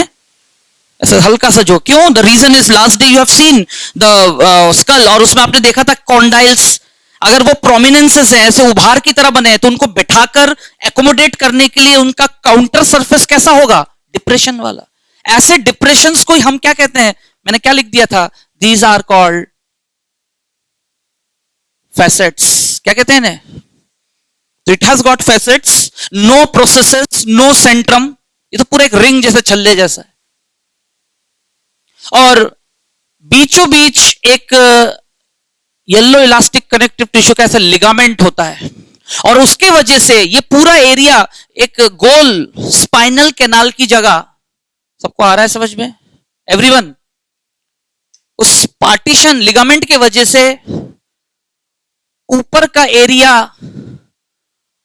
ऐसा हल्का सा जो, क्यों? The reason is last day you have seen the skull, और उसमें आपने देखा था कॉन्डाइल्स. अगर वो प्रोमिनेंसेस है ऐसे उभार की तरह बने तो उनको बिठाकर एकोमोडेट करने के लिए उनका काउंटर सरफेस कैसा होगा? डिप्रेशन वाला. ऐसे डिप्रेशंस को हम क्या कहते हैं? मैंने क्या लिख दिया था? These are called facets. क्या कहते हैं इन्हें? तो it has got facets, no processes, no centrum. ये तो पूरा एक रिंग जैसे, छल्ले जैसा है. और बीचों बीच एक येलो इलास्टिक कनेक्टिव टिश्यू का ऐसा लिगामेंट होता है, और उसके वजह से ये पूरा एरिया एक गोल स्पाइनल कैनाल की जगह. सबको आ रहा है समझ में? एवरीवन? उस पार्टीशन लिगामेंट के वजह से ऊपर का एरिया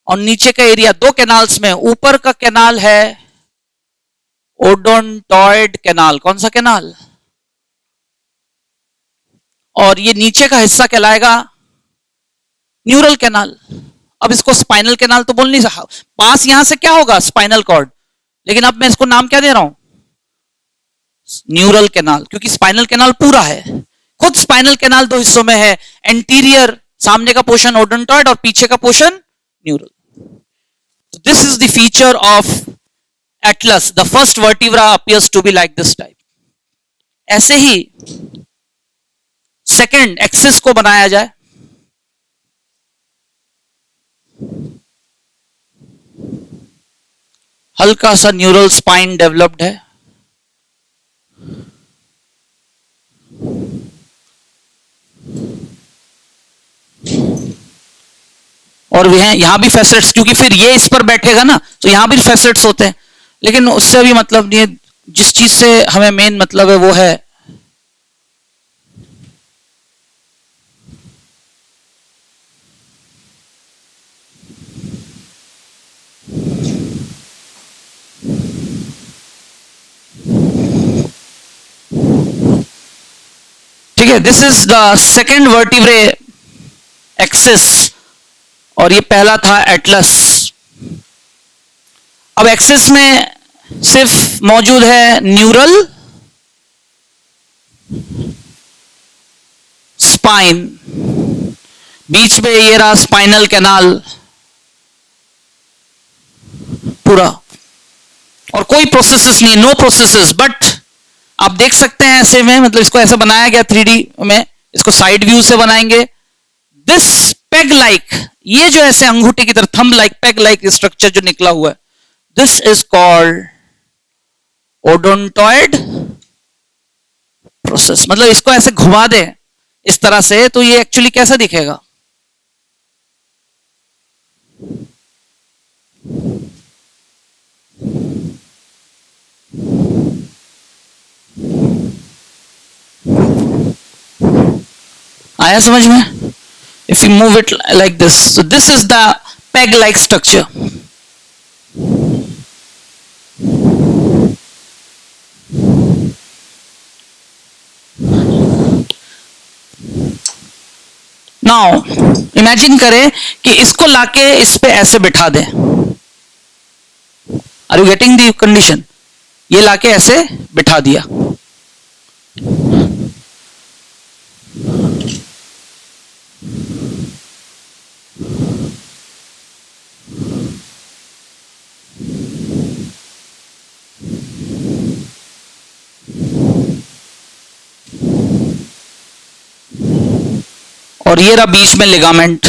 और नीचे का एरिया, दो कैनाल्स में, ऊपर का कैनाल है ओडोंटॉइड कैनाल, कौन सा कैनाल, और ये नीचे का हिस्सा कहलाएगा न्यूरल कैनाल। अब इसको स्पाइनल कैनाल तो बोल नहीं सकता, पास यहां से क्या होगा, स्पाइनल कॉर्ड, लेकिन अब मैं इसको नाम क्या दे रहा हूं, न्यूरल कैनाल, क्योंकि स्पाइनल कैनाल पूरा है। खुद स्पाइनल कैनाल दो हिस्सों में है, एंटीरियर सामने का पोर्शन ओडोंटॉइड और पीछे का portion neural. This is the feature of atlas, the first vertebra appears to be like this type. ऐसे ही सेकंड एक्सिस को बनाया जाए, हल्का सा न्यूरल स्पाइन डेवलप्ड है, और यहां भी फैसेट्स, क्योंकि फिर ये इस पर बैठेगा ना, तो यहां भी फैसेट्स होते हैं, लेकिन उससे भी मतलब नहीं है। जिस चीज से हमें मेन मतलब है वो है ठीक है, this is the second vertebrae axis, और ये पहला था एटलस। अब एक्सिस में सिर्फ मौजूद है न्यूरल स्पाइन, बीच में ये रहा स्पाइनल कैनाल पूरा, और कोई प्रोसेसेस नहीं, नो प्रोसेसेस। बट आप देख सकते हैं ऐसे में, मतलब इसको ऐसे बनाया गया 3D में, इसको साइड व्यू से बनाएंगे। दिस पेग लाइक, ये जो ऐसे अंगूठे की तरह thumb like, peg like structure जो निकला हुआ है, this is called odontoid process. मतलब इसको ऐसे घुमा दे इस तरह से, तो ये एक्चुअली कैसा दिखेगा, आया समझ में? If you move it like this, so this is the peg-like structure. Now, imagine करें कि इसको लाके इस पे ऐसे बिठा दें। Are you getting the condition? ये लाके ऐसे बिठा दिया, और ये रहा बीच में ligament.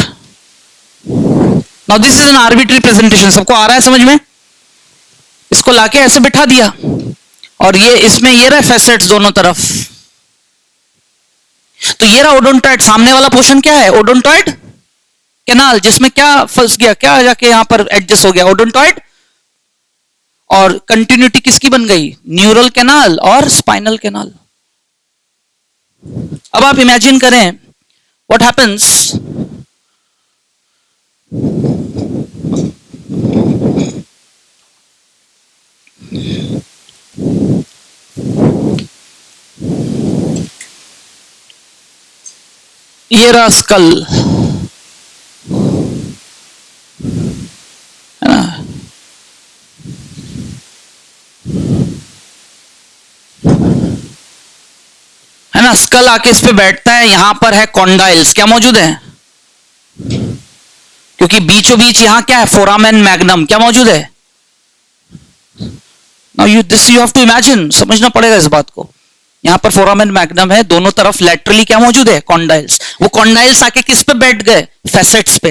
Now this is an arbitrary presentation, सबको आ रहा है समझ में? इसको लाके ऐसे बिठा दिया, और ये इसमें ये रहा फैसेट्स दोनों तरफ। तो ये रहा ओडोंटॉइड, सामने वाला पोर्शन क्या है, ओडोंटॉइड कैनाल, जिसमें क्या फंस गया, क्या जाके यहां पर एडजस्ट हो गया, ओडोंटॉइड, और कंटिन्यूटी किसकी बन गई, न्यूरल कैनाल और स्पाइनल कैनाल। अब आप इमेजिन करें what happens ये रहा स्कल, है ना, है ना, स्कल आके इस पे बैठता है, यहां पर है कॉन्डाइल्स, क्या मौजूद है, क्योंकि बीचों बीच यहां क्या है, फोरामेन मैग्नम, क्या मौजूद है। Now you this you have to imagine, समझना पड़ेगा इस बात को। यहां पर फोरामेन मैग्नम है, दोनों तरफ लैटरली क्या मौजूद है, कॉन्डाइल्स। वो कॉन्डाइल्स आके किस पे बैठ गए, फैसेट्स पे,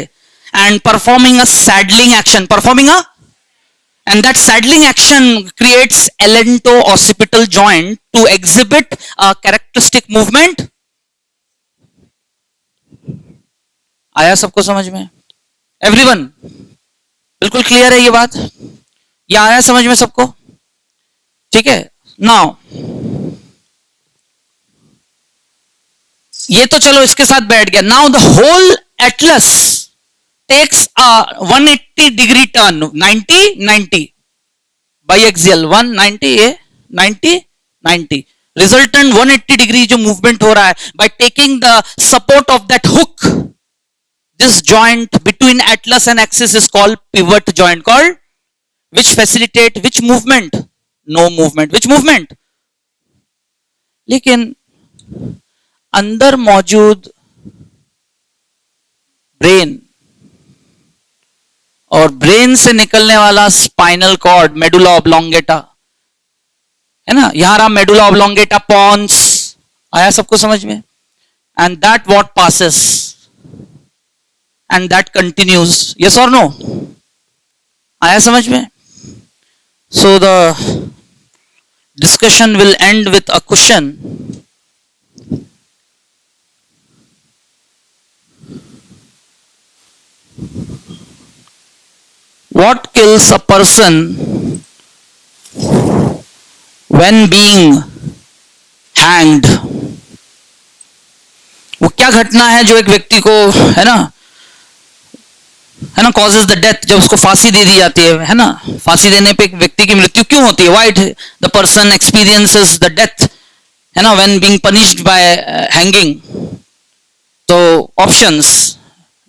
and performing a saddling action, performing a, and that saddling action creates alento-occipital joint to exhibit a characteristic movement. आया सबको समझ में, एवरीवन? बिल्कुल क्लियर है ये बात, ये आया समझ में सबको? ठीक है, नाउ ये तो चलो इसके साथ बैठ गया। Now the whole atlas takes a 180 degree turn, 90 90 biaxial 190 a 90 90, resultant 180 degree जो movement हो रहा है, by taking the support of that hook, this joint between atlas and axis is called pivot joint, called which facilitate which movement, no movement, which movement. लेकिन अंदर मौजूद brain और brain से निकलने वाला स्पाइनल कॉर्ड, मेडुला ऑब्लोंगेटा, है ना, यहां रहा मेडुला ऑब्लोंगेटा, पॉन्स, आया सबको समझ में, and that what passes and that continues, yes और नो, आया समझ में. So the discussion will end with a question. What kills a person when being hanged? वो क्या घटना है जो एक व्यक्ति को, है ना, कॉजेज द डेथ, जब उसको फांसी दे दी जाती है ना, फांसी देने पे एक व्यक्ति की मृत्यु क्यों होती है, why the person experiences the death, है ना, when being punished by hanging. तो options,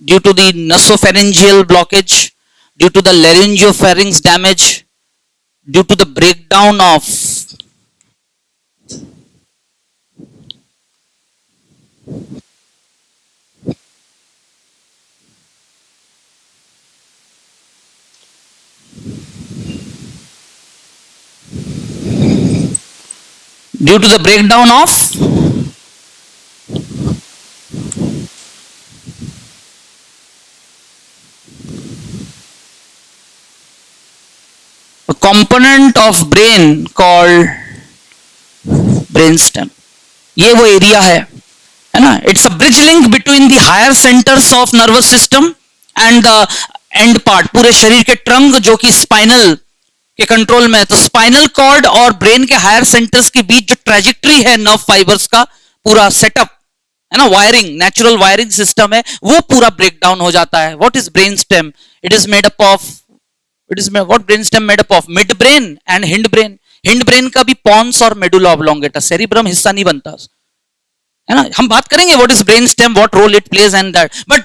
due to the nasopharyngeal blockage, due to the laryngopharynx damage, due to the breakdown of due to the breakdown of a component of brain called brainstem. ये वो area है ना, it's a bridge link between the higher centres of nervous system and the end part, पूरे शरीर के trunk जो कि spinal के कंट्रोल में है. तो स्पाइनल कॉर्ड और ब्रेन के हायर सेंटर्स के बीच जो ट्रेजेक्टरी है नर्व फाइबर्स का, पूरा सेटअप है ना, वायरिंग, नेचुरल वायरिंग सिस्टम है, वो पूरा ब्रेक डाउन हो जाता है. What is brain stem? It is made up of, it is what brain stem made up of, mid brain and hind brain. Hind brain का भी पॉन्स और medulla oblongata, cerebrum हिस्सा नहीं बनता, है ना. हम बात करेंगे what is brain stem, what role it plays and that, but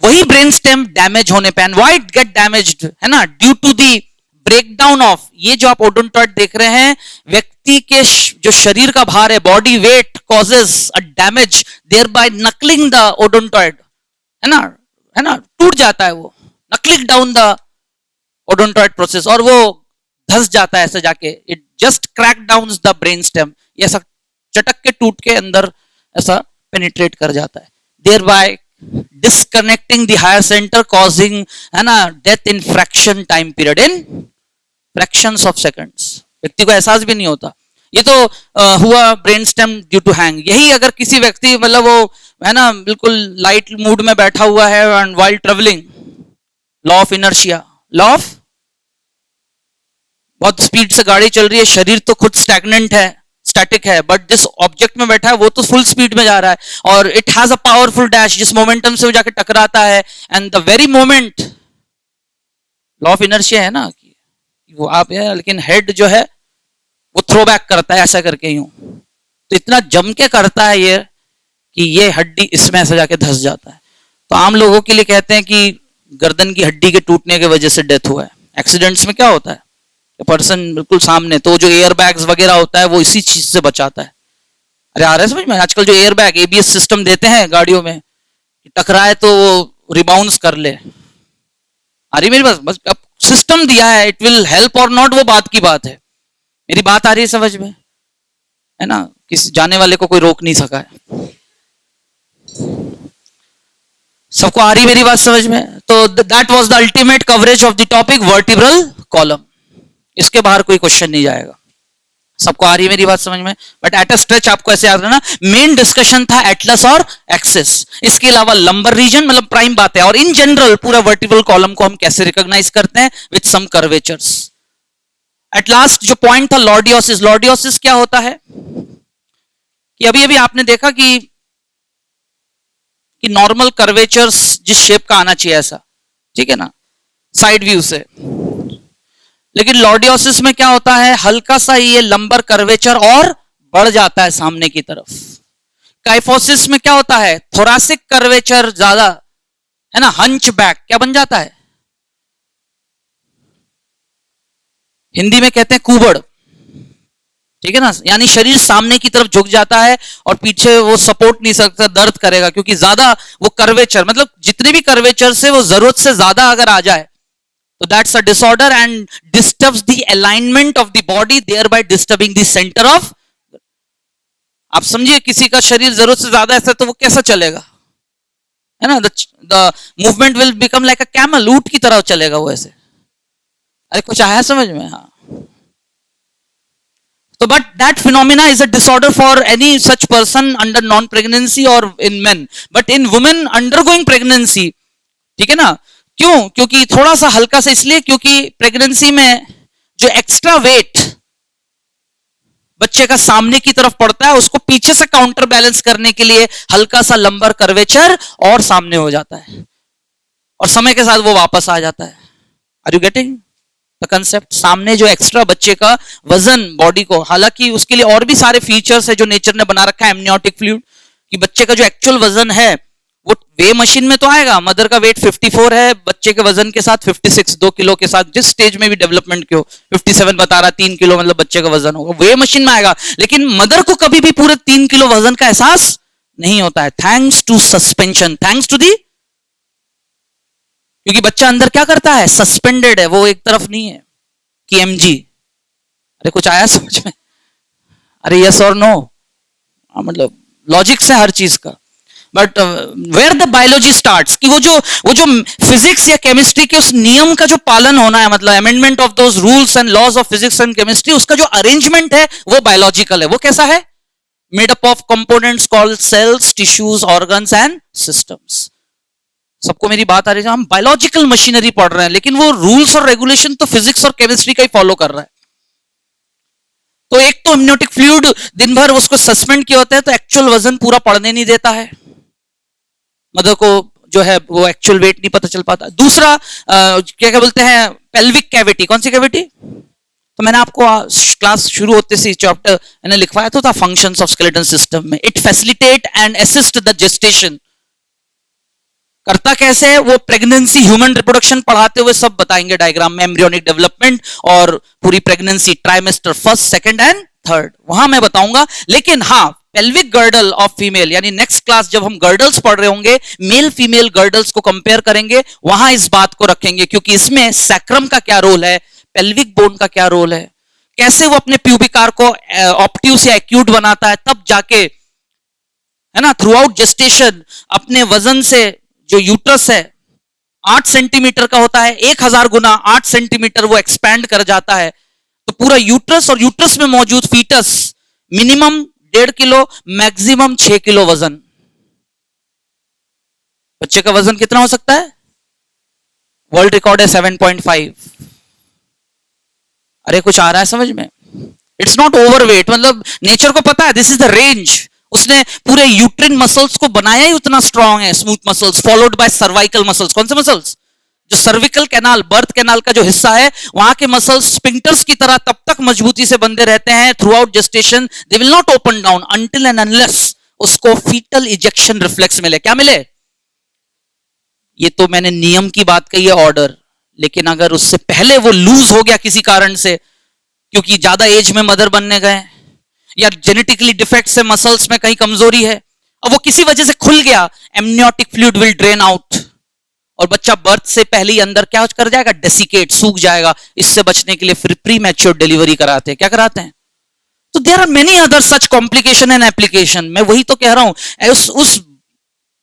वही ब्रेन स्टेम डैमेज होने पे, and why it get damaged, है ना, due to the breakdown of, ये जो आप ओडोंटॉइड देख रहे हैं, व्यक्ति के जो शरीर का भार है, body weight causes a damage, thereby knuckling the odontoid, है ना, टूट जाता है वो, knuckling down the odontoid process, और वो धस जाता है ऐसे जाके, it just crack down the brain stem, ये ऐसा चटक के टूट के अंदर ऐसा पेनिट्रेट कर जाता है, thereby disconnecting the higher centre, causing, है ना, death in fraction time period, in fractions of seconds, व्यक्ति को एहसास भी नहीं होता. ये तो हुआ brain stem due to hang. यही अगर किसी व्यक्ति, मतलब वो, है ना, बिल्कुल लाइट मूड में बैठा हुआ है and while travelling, law of inertia, law of, बहुत स्पीड से गाड़ी चल रही है, शरीर तो खुद स्टैग्नेंट है, स्टैटिक है, बट जिस ऑब्जेक्ट में बैठा है वो तो फुल स्पीड में जा रहा है, और it has a powerful dash, जिस मोमेंटम से वो जाके टकराता है, and the very moment, law of inertia है ना, वो आप है, लेकिन हेड जो है वो थ्रो बैक करता है ऐसा करके यूं, तो इतना जम के करता है ये कि ये हड्डी इसमें ऐसा जाके धस जाता है. तो आम लोगों के लिए कहते हैं कि गर्दन की हड्डी के टूटने की वजह से डेथ हुआ है. एक्सीडेंट्स में क्या होता है, पर्सन बिल्कुल सामने, तो जो एयर बैग्स वगैरह होता है वो इसी चीज से बचाता है. अरे आ रहा है समझ में, आजकल जो एयर बैग, एबीएस सिस्टम देते हैं गाड़ियों में, टकराए तो वो रिबाउंस कर ले. आ रही मेरी बस अब सिस्टम दिया है, इट विल हेल्प और नॉट, वो बात की बात है. मेरी बात आ रही है समझ में, है ना, किस जाने वाले को कोई रोक नहीं सका है. सबको आ रही मेरी बात समझ में? तो that was the ultimate coverage of the topic vertebral column. इसके बाहर कोई क्वेश्चन नहीं जाएगा. सबको आ रही है मेरी बात समझ में? बट एट अ स्ट्रेच आपको ऐसे याद रखना, मेन डिस्कशन था एटलस और एक्सिस. इसके अलावा लंबर रीजन, मतलब प्राइम बात है, और इन जनरल पूरा वर्टिब्रल कॉलम को हम कैसे रिकॉग्नाइज करते हैं with some curvatures. At last जो पॉइंट था लॉर्डियोसिस. लॉर्डियोसिस क्या होता है कि अभी अभी आपने देखा कि नॉर्मल कर्वेचर्स जिस शेप का आना चाहिए ऐसा, ठीक है ना, साइड व्यू से। लेकिन लॉर्डियोसिस में क्या होता है, हल्का सा ये लंबर कर्वेचर और बढ़ जाता है सामने की तरफ। काइफोसिस में क्या होता है, थोरासिक कर्वेचर ज्यादा है ना, हंच बैक क्या बन जाता है, हिंदी में कहते हैं कुबड़, ठीक है ना, यानी शरीर सामने की तरफ झुक जाता है और पीछे वो सपोर्ट नहीं सकता, दर्द करेगा, क्योंकि ज्यादा वो कर्वेचर, मतलब जितने भी कर्वेचर से वो जरूरत से ज्यादा अगर आ जाए तो that's a disorder and disturbs the alignment of the body, thereby disturbing the centre of. आप समझिए किसी का शरीर जरूरत से ज्यादा ऐसा तो वो कैसा चलेगा, है ना, the movement will become like a camel, ऊंट की तरह चलेगा वो ऐसे। अरे कुछ आया समझ में? हाँ। So, but that phenomena is a disorder for any such person under non-pregnancy or in men. But in women undergoing pregnancy, ठीक है ना, क्यों? क्योंकि थोड़ा सा हल्का सा इसलिए क्योंकि प्रेगनेंसी में जो एक्स्ट्रा वेट बच्चे का सामने की तरफ पड़ता है, उसको पीछे से काउंटर बैलेंस करने के लिए हल्का सा लंबर कर्वेचर और सामने हो जाता है, और समय के साथ वो वापस आ जाता है। Are you getting the concept? सामने जो एक्स्ट्रा बच्चे का वजन बॉडी को, हालांकि उसके लिए और भी सारे फीचर्स है जो नेचर ने बना रखा है, एमनियोटिक फ्लूइड, कि बच्चे का जो एक्चुअल वजन है वो वे मशीन में तो आएगा, मदर का वेट 54 है, बच्चे के वजन के साथ 56, 2 किलो के साथ, जिस स्टेज में भी डेवलपमेंट के हो, 57 बता रहा, 3 किलो मतलब बच्चे का वजन होगा, वे मशीन में आएगा। लेकिन मदर को कभी भी पूरे 3 किलो वजन का एहसास नहीं होता है, thanks to suspension, thanks to the, क्योंकि बच्चा अंदर क्या करता है, सस्पेंडेड है, वो एक तरफ नहीं है कि एमजी। अरे कुछ आया समझ में? अरे यस और नो, मतलब लॉजिक से हर चीज का। But where the biology starts, कि वो जो फिजिक्स या केमिस्ट्री के उस नियम का जो पालन होना है, मतलब amendment of those rules and laws of physics and chemistry, उसका जो अरेंजमेंट है वो बायोलॉजिकल है। वो कैसा है? Made up of components called cells, tissues, organs and systems. सबको मेरी बात आ रही है? हम बायोलॉजिकल मशीनरी पढ़ रहे हैं, लेकिन वो रूल्स और रेगुलेशन तो फिजिक्स और केमिस्ट्री का ही फॉलो कर रहा है। तो एक तो एमनियोटिक फ्लूइड दिन भर उसको सस्पेंड किया होता है, तो एक्चुअल वजन पूरा पढ़ने नहीं देता है, मदर को जो है वो एक्चुअल वेट नहीं पता चल पाता। दूसरा क्या क्या बोलते हैं, पेल्विक कैविटी। कौन सी कैविटी? तो मैंने आपको क्लास शुरू होते से चैप्टर मैंने लिखवाया तो था फंक्शंस ऑफ स्केलेटन सिस्टम में। It facilitate and assist the gestation. करता कैसे है वो प्रेगनेंसी, ह्यूमन रिप्रोडक्शन पढ़ाते हुए सब बताएंगे डायग्राम में, एम्ब्रियोनिक डेवलपमेंट और पूरी pregnancy, trimester first, second and third, वहां मैं बताऊंगा। लेकिन हाँ, पेल्विक गर्डल ऑफ फीमेल, यानी नेक्स्ट क्लास जब हम गर्डल्स पढ़ रहे होंगे, मेल फीमेल गर्डल्स को कंपेयर करेंगे, वहां इस बात को रखेंगे, क्योंकि इसमें सैक्रम का क्या रोल है, पेल्विक बोन का क्या रोल है, कैसे वो अपने प्यूबिकार को ऑप्ट्यूस या एक्यूट बनाता है, तब जाके, है ना, थ्रू आउट जेस्टेशन अपने वजन से, जो यूट्रस है 8 सेंटीमीटर का होता है, 1000 गुना 8 सेंटीमीटर वो एक्सपैंड कर जाता है, तो पूरा यूट्रस और यूट्रस में मौजूद foetus minimum 1.5 kilo, maximum 6 kilo वजन। बच्चे का वजन कितना हो सकता है? वर्ल्ड रिकॉर्ड है 7.5। अरे कुछ आ रहा है समझ में? इट्स नॉट ओवरवेट, मतलब नेचर को पता है दिस इज द रेंज। उसने पूरे यूट्रिन मसल्स को बनाया ही उतना स्ट्रांग है, smooth muscles followed by cervical muscles. कौन से मसल्स? जो सर्विकल कैनाल, बर्थ कैनाल का जो हिस्सा है, वहां के मसल्स स्पिंक्टर्स की तरह तब तक मजबूती से बंधे रहते हैं through out gestation, they will not open down until and unless उसको फीटल इजेक्शन रिफ्लेक्स मिले। क्या मिले? ये तो मैंने नियम की बात कही है, ऑर्डर। लेकिन अगर उससे पहले वो लूज हो गया किसी कारण से, क्योंकि ज्यादा एज में मदर बनने गए, या जेनेटिकली डिफेक्ट से मसल्स में कहीं कमजोरी है, अब वो किसी वजह से खुल गया, amniotic fluid will drain out और बच्चा बर्थ से पहले ही अंदर क्या कर जाएगा, डेसिकेट, सूख जाएगा। इससे बचने के लिए फिर प्री मैच्योर डिलीवरी कराते हैं। क्या कराते हैं? तो there are many other such complication and application. मैं वही तो कह रहा हूं, उस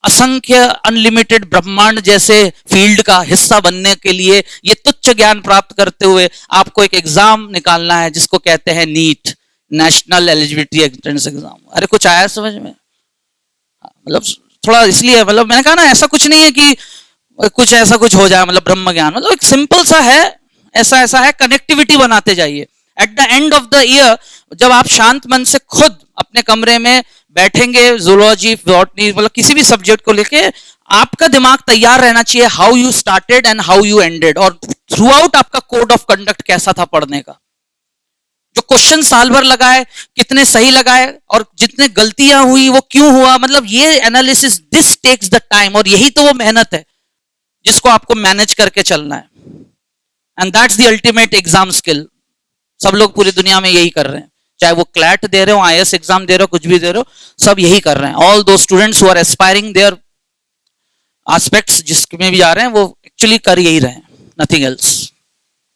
असंख्य अनलिमिटेड ब्रह्मांड जैसे फील्ड का हिस्सा बनने के लिए ये तुच्छ ज्ञान प्राप्त करते हुए आपको एक एग्जाम निकालना है जिसको कहते हैं NEET, national eligibility entrance exam. अरे कुछ आया समझ में? मतलब थोड़ा इसलिए, मतलब मैंने कहा ना, ऐसा कुछ नहीं है कि कुछ ऐसा कुछ हो जाए, मतलब ब्रह्म ज्ञान, मतलब एक सिंपल सा है, ऐसा ऐसा है, कनेक्टिविटी बनाते जाइए। At the end of the year जब आप शांत मन से खुद अपने कमरे में बैठेंगे, जूलॉजी, बॉटनी, मतलब किसी भी सब्जेक्ट को लेके, आपका दिमाग तैयार रहना चाहिए how you started and how you ended, और थ्रू आउट आपका कोड ऑफ कंडक्ट कैसा था पढ़ने का। जो क्वेश्चन साल भर लगाए, कितने सही लगाए, और जितने गलतियां हुई वो क्यों हुआ, मतलब ये analysis, this takes the time, और यही तो वो मेहनत है जिसको आपको मैनेज करके चलना है। And that's the ultimate exam skill. सब लोग पूरी दुनिया में यही कर रहे हैं, चाहे वो क्लैट दे रहे हो, आईएएस एग्जाम दे रहे हो, कुछ भी दे रहे हो, सब यही कर रहे हैं। All those students who are aspiring their aspects जिसमें भी आ रहे हैं वो एक्चुअली कर यही रहे हैं, नथिंग एल्स।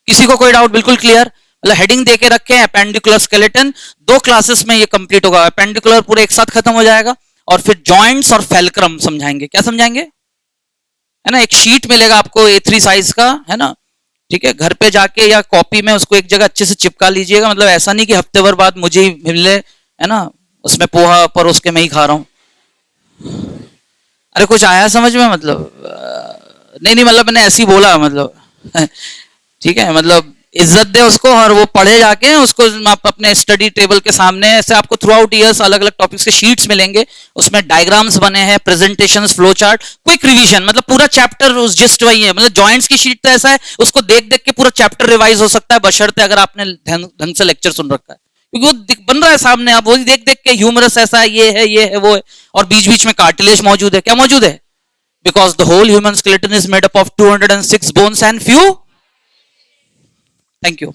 किसी को कोई डाउट? बिल्कुल क्लियर। मतलब हेडिंग देके रखे हैं अपेंडिकुलर स्केलेटन, 2 क्लासेस में ये कंप्लीट होगा। अपेंडिकुलर पूरे एक साथ खत्म हो जाएगा, और फिर जॉइंट्स और फेल्क्रम समझाएंगे। क्या समझाएंगे? है ना, एक शीट मिलेगा आपको A3 साइज का, है ना, ठीक है। घर पे जाके या कॉपी में उसको एक जगह अच्छे से चिपका लीजिएगा। मतलब ऐसा नहीं कि हफ्ते भर बाद मुझे ही मिले, है ना, उसमें पोहा परोस के मैं ही खा रहा हूं। अरे कुछ आया समझ में? मतलब नहीं नहीं, मतलब मैंने ऐसे ही बोला, मतलब ठीक है, मतलब इज्जत दे उसको, और वो पढ़े जाके उसको आप अपने स्टडी टेबल के सामने। ऐसे आपको थ्रू आउट ईयर्स अलग अलग टॉपिक्स के शीट्स मिलेंगे, उसमें डायग्राम्स बने हैं, presentations, flow chart, quick revision, मतलब पूरा चैप्टर उस जस्ट वही है। मतलब जॉइंट्स की शीट तो ऐसा है, उसको देख देख के पूरा चैप्टर रिवाइज हो सकता है, बशर्ते अगर आपने ढंग से लेक्चर सुन रखा है, क्योंकि वो बन रहा है सामने, आप वही देख देख के, ह्यूमरस ऐसा है, ये है वो है, और बीच बीच में कार्टिलेज मौजूद है। क्या मौजूद है? Because the whole human skeleton is made up of 206 bones and few. Thank you.